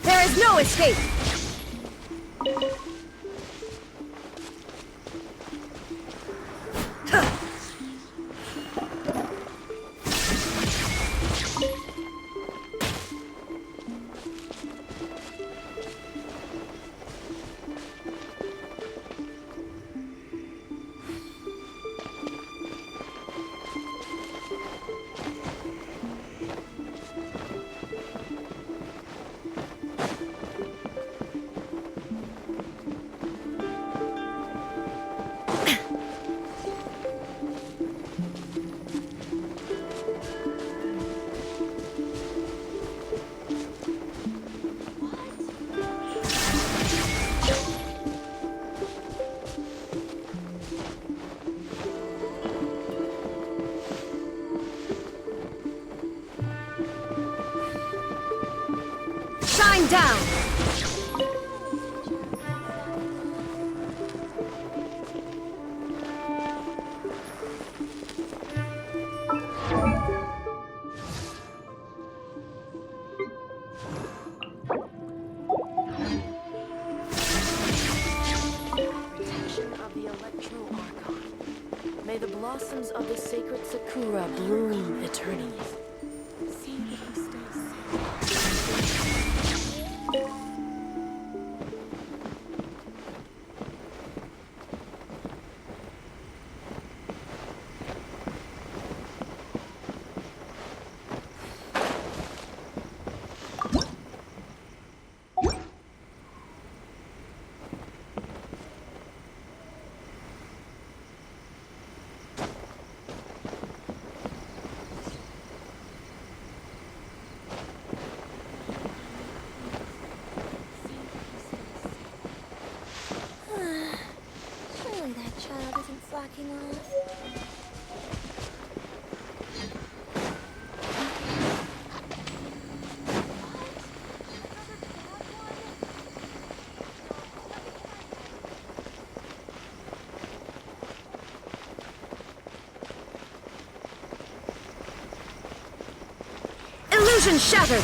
There is no escape! Shine down! Protection of the Electro Archon. May the blossoms of the sacred Sakura bloom eternally. See if he stays safe. Surely that child isn't slacking off. Illusion shattered!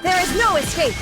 There is no escape!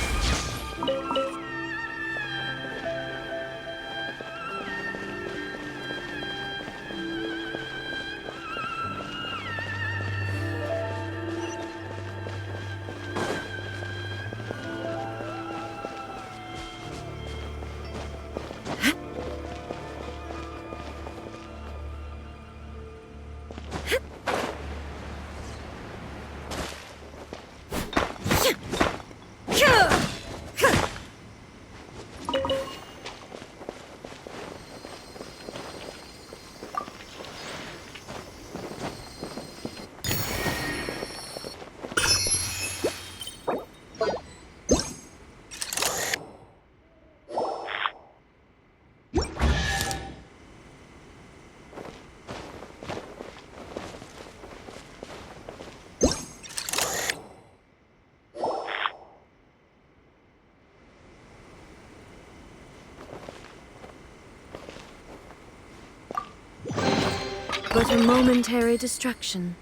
But a momentary distraction.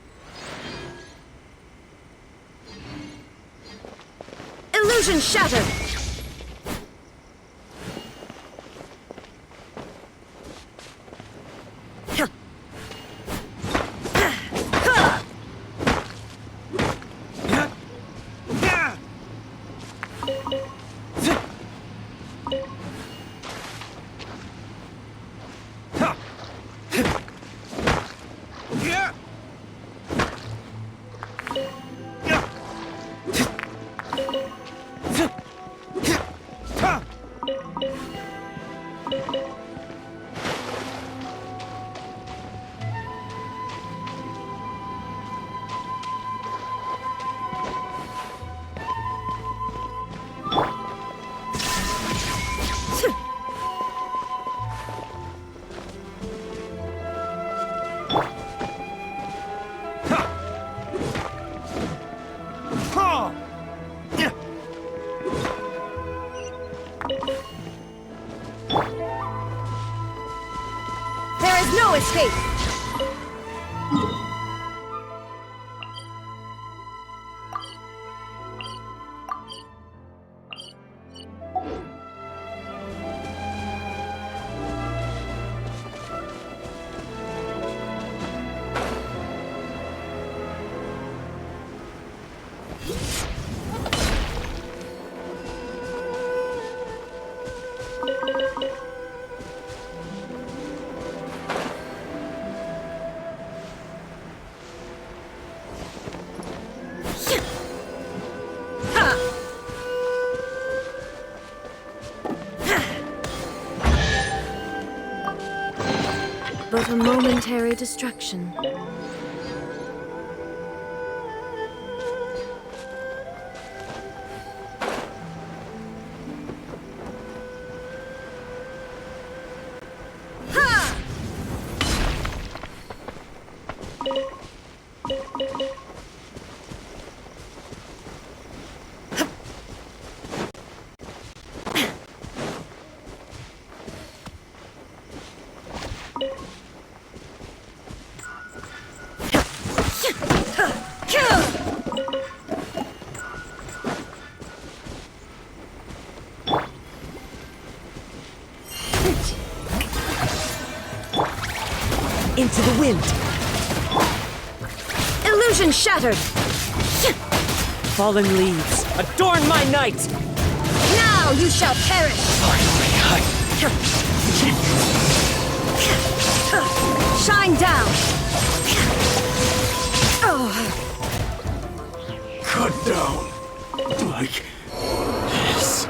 Illusion shattered! escape! But a momentary distraction. Into the wind. Illusion shattered! Fallen leaves, adorn my night! Now you shall perish! Shine down! Cut down. Like this.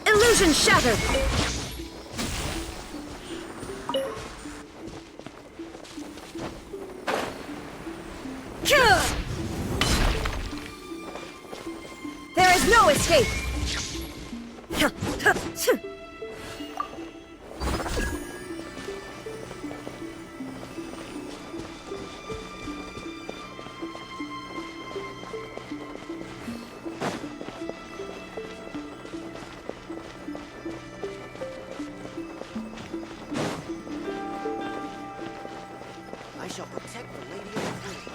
Illusion shattered! There is no escape! I shall protect the Lady of the Flame.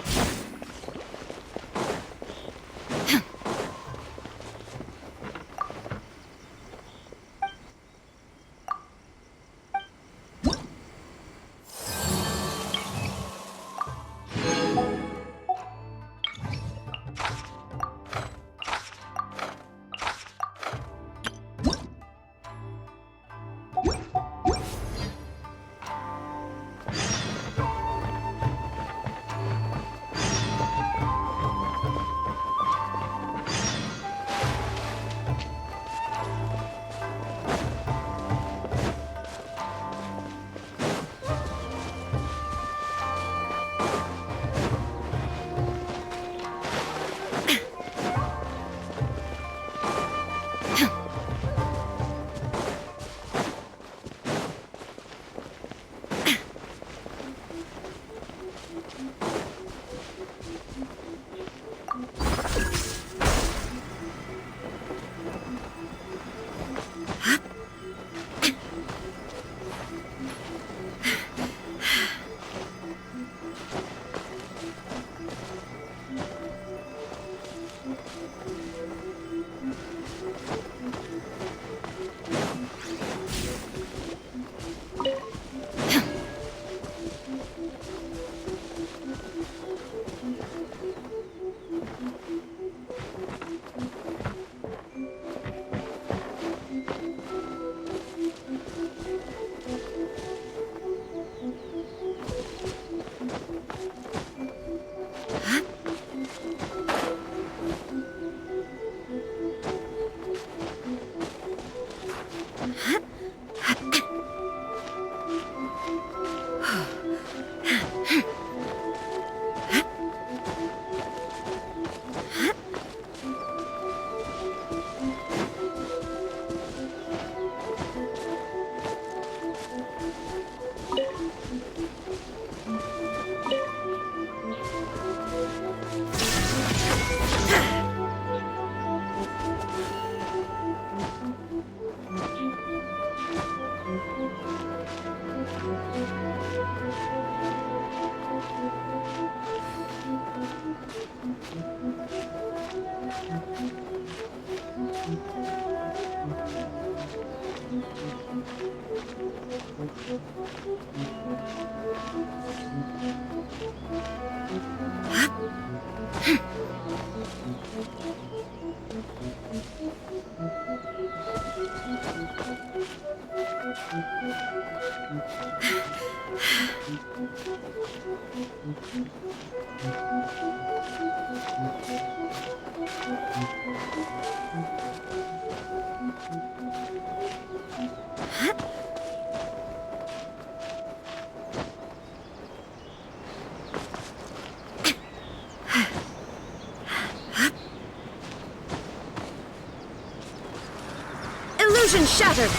Illusion shattered!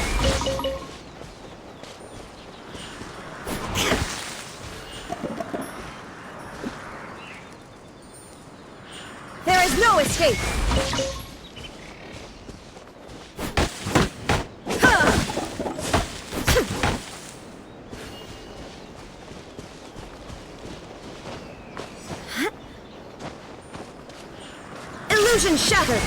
There is no escape! Illusion shattered!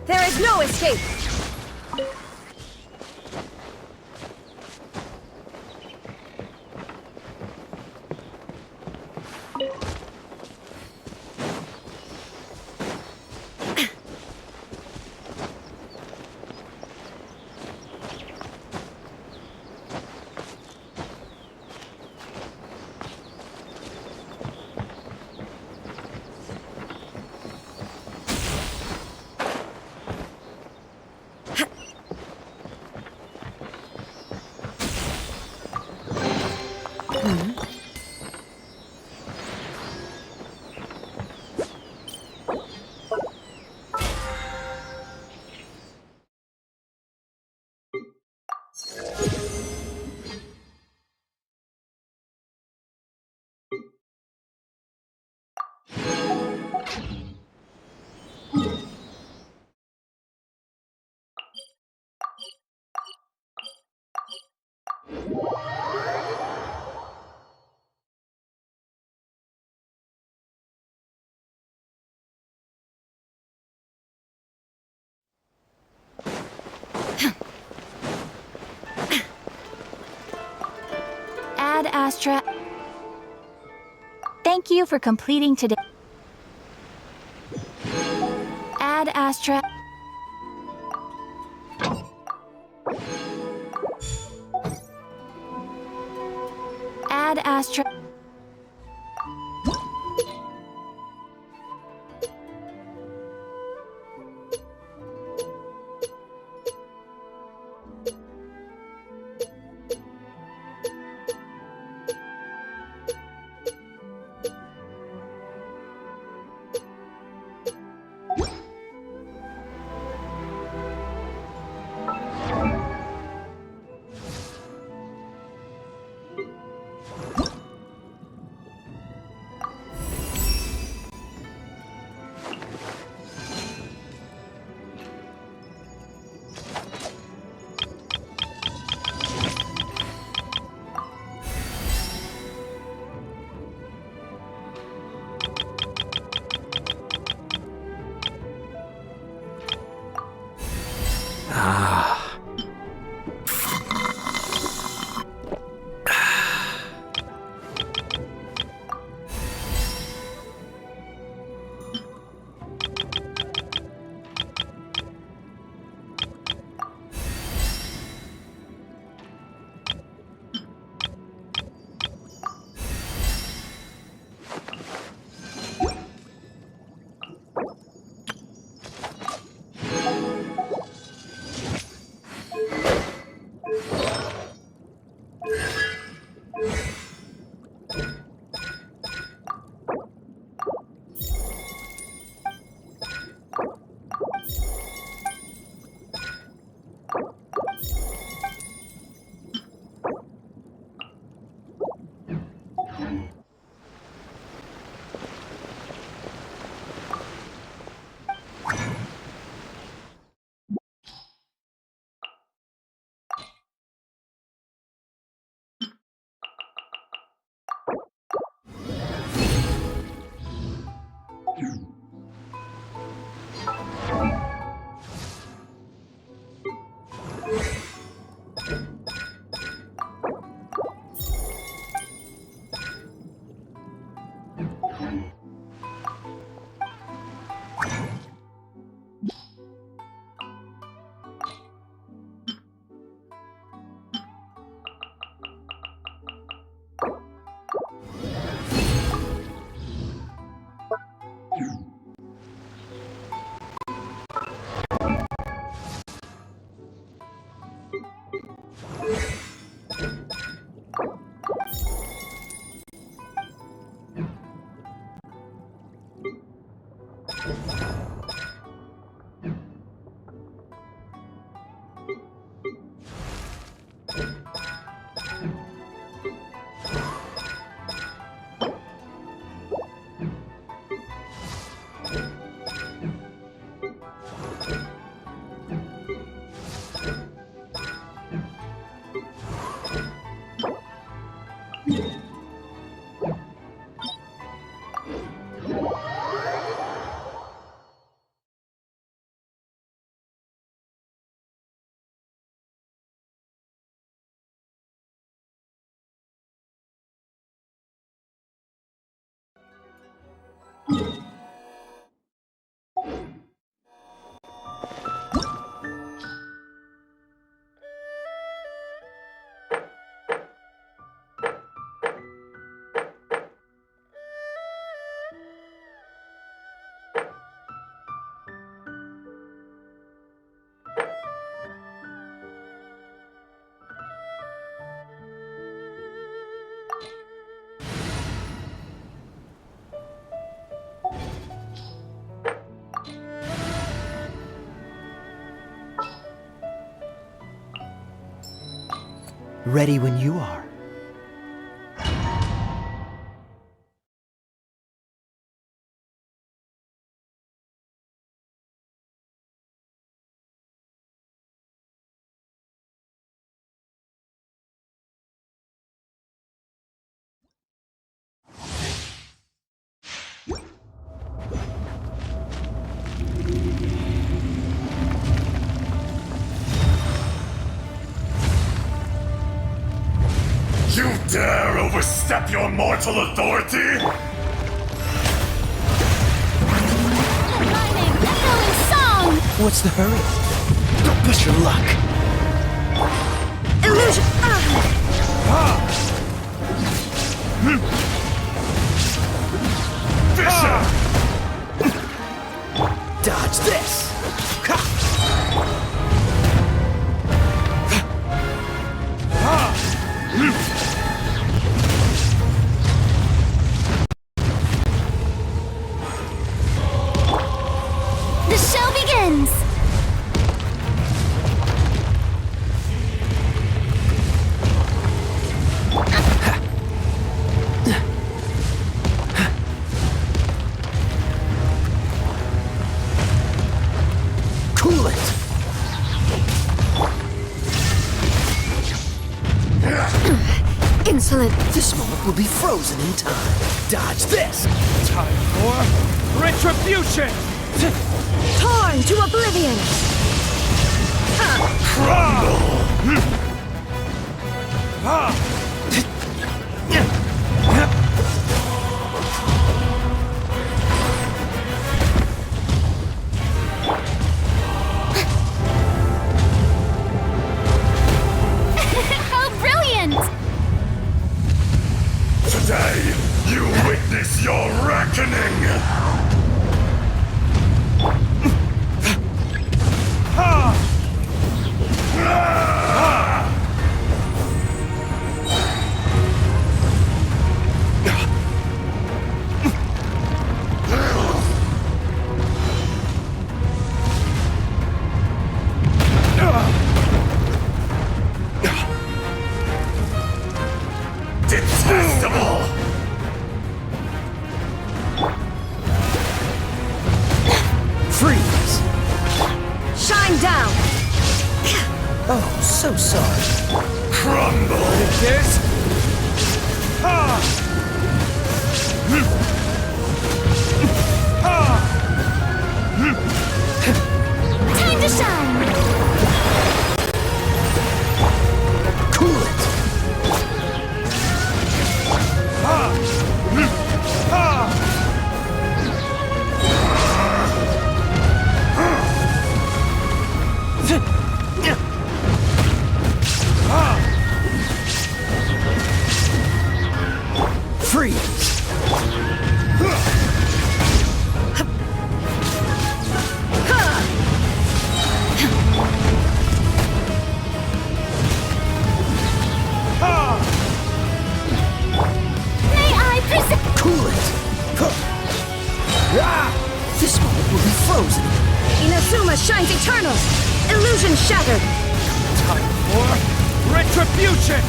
There is no escape! Ad Astra. Thank you for completing today. Ad Astra. Ad Astra. Ready when you are. dare overstep your mortal authority? Lightning, echoing song! What's the hurry? Don't push your luck. Illusion! Fisher! Dodge this! The show begins! Cool it! Insolent! This moment will be frozen in time. Dodge this! Time for retribution! Torn to oblivion! How brilliant! Today, you witness your reckoning! Detestable! Freeze! Shine down! Oh, so sorry. Crumble! This? Time to shine! Cool it! Freeze! May I present? Cool it! This moment will be frozen. Inazuma shines eternal! Illusion shattered! Time for retribution!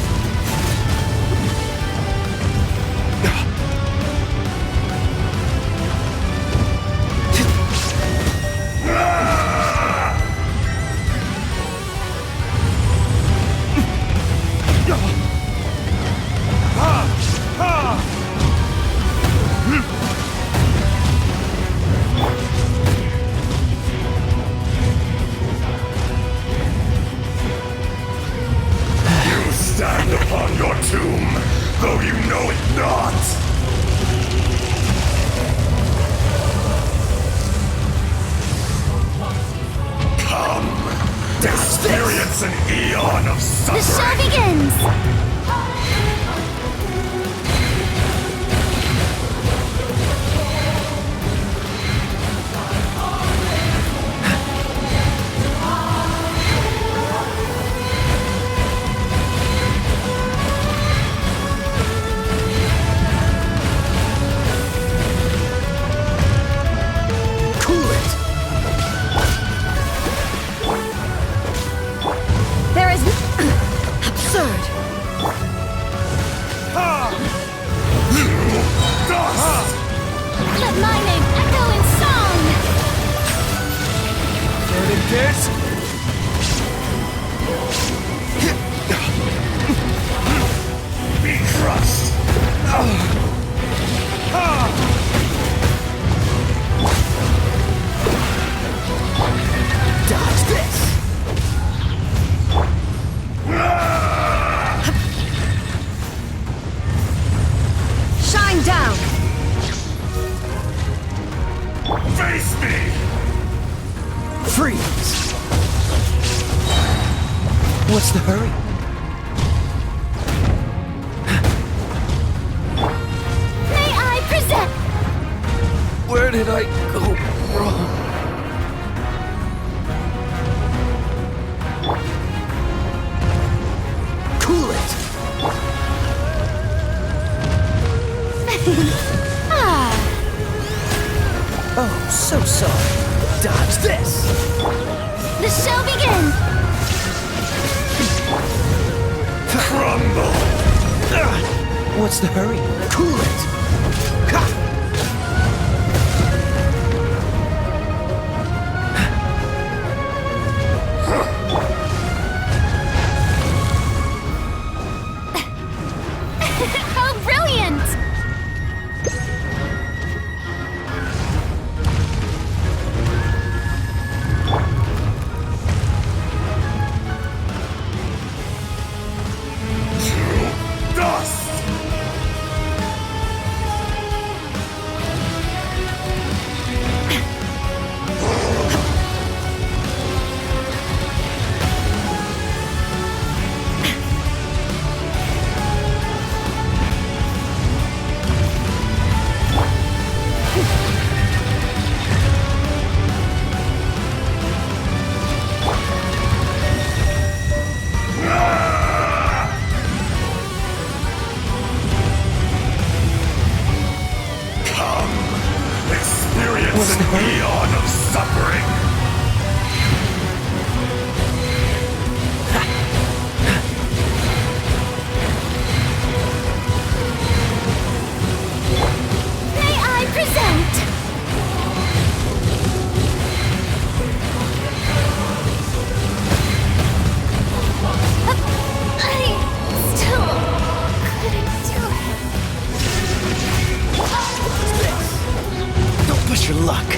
Stand upon your tomb, though you know it not! Come, experience an eon of The suffering! show begins! Cool it! There is absurd! Let my name echo in song! Burn in this? Be crushed! Dodge this! What's the hurry? May I present? Where did I go wrong? Cool it! Oh, so sorry. Dodge this! The show begins! Crumble! What's the hurry? Cool it! Ha! How brilliant! Dust! Experience an eon of suffering! May I present? I still couldn't do it. Don't push your luck.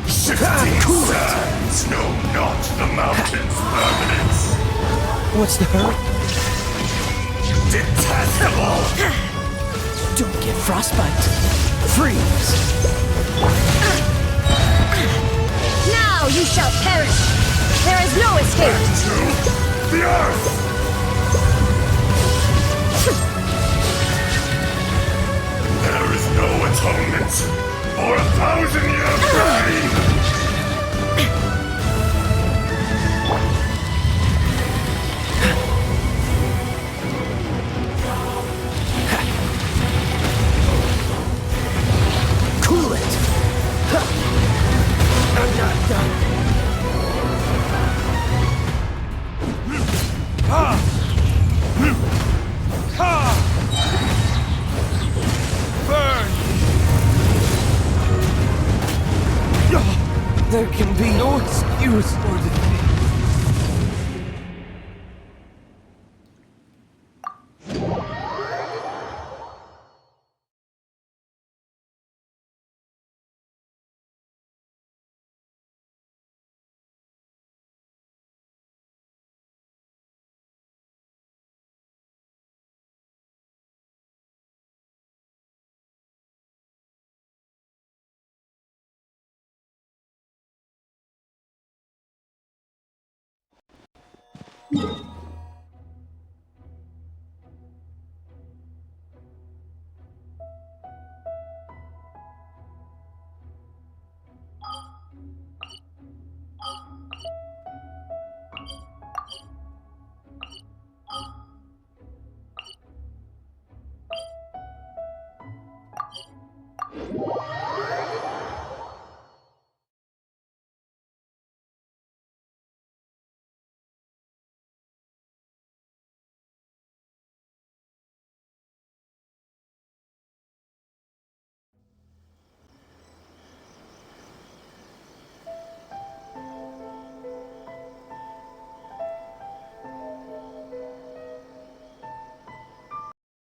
Shifting sands know not the mountain's permanence. What's the hurry? Detestable! Don't get frostbite. Freeze! Now you shall perish! There is no escape! To the earth! There is no atonement for 1,000-year pain! Cool it! I'm not done. There can be no excuse for defeat.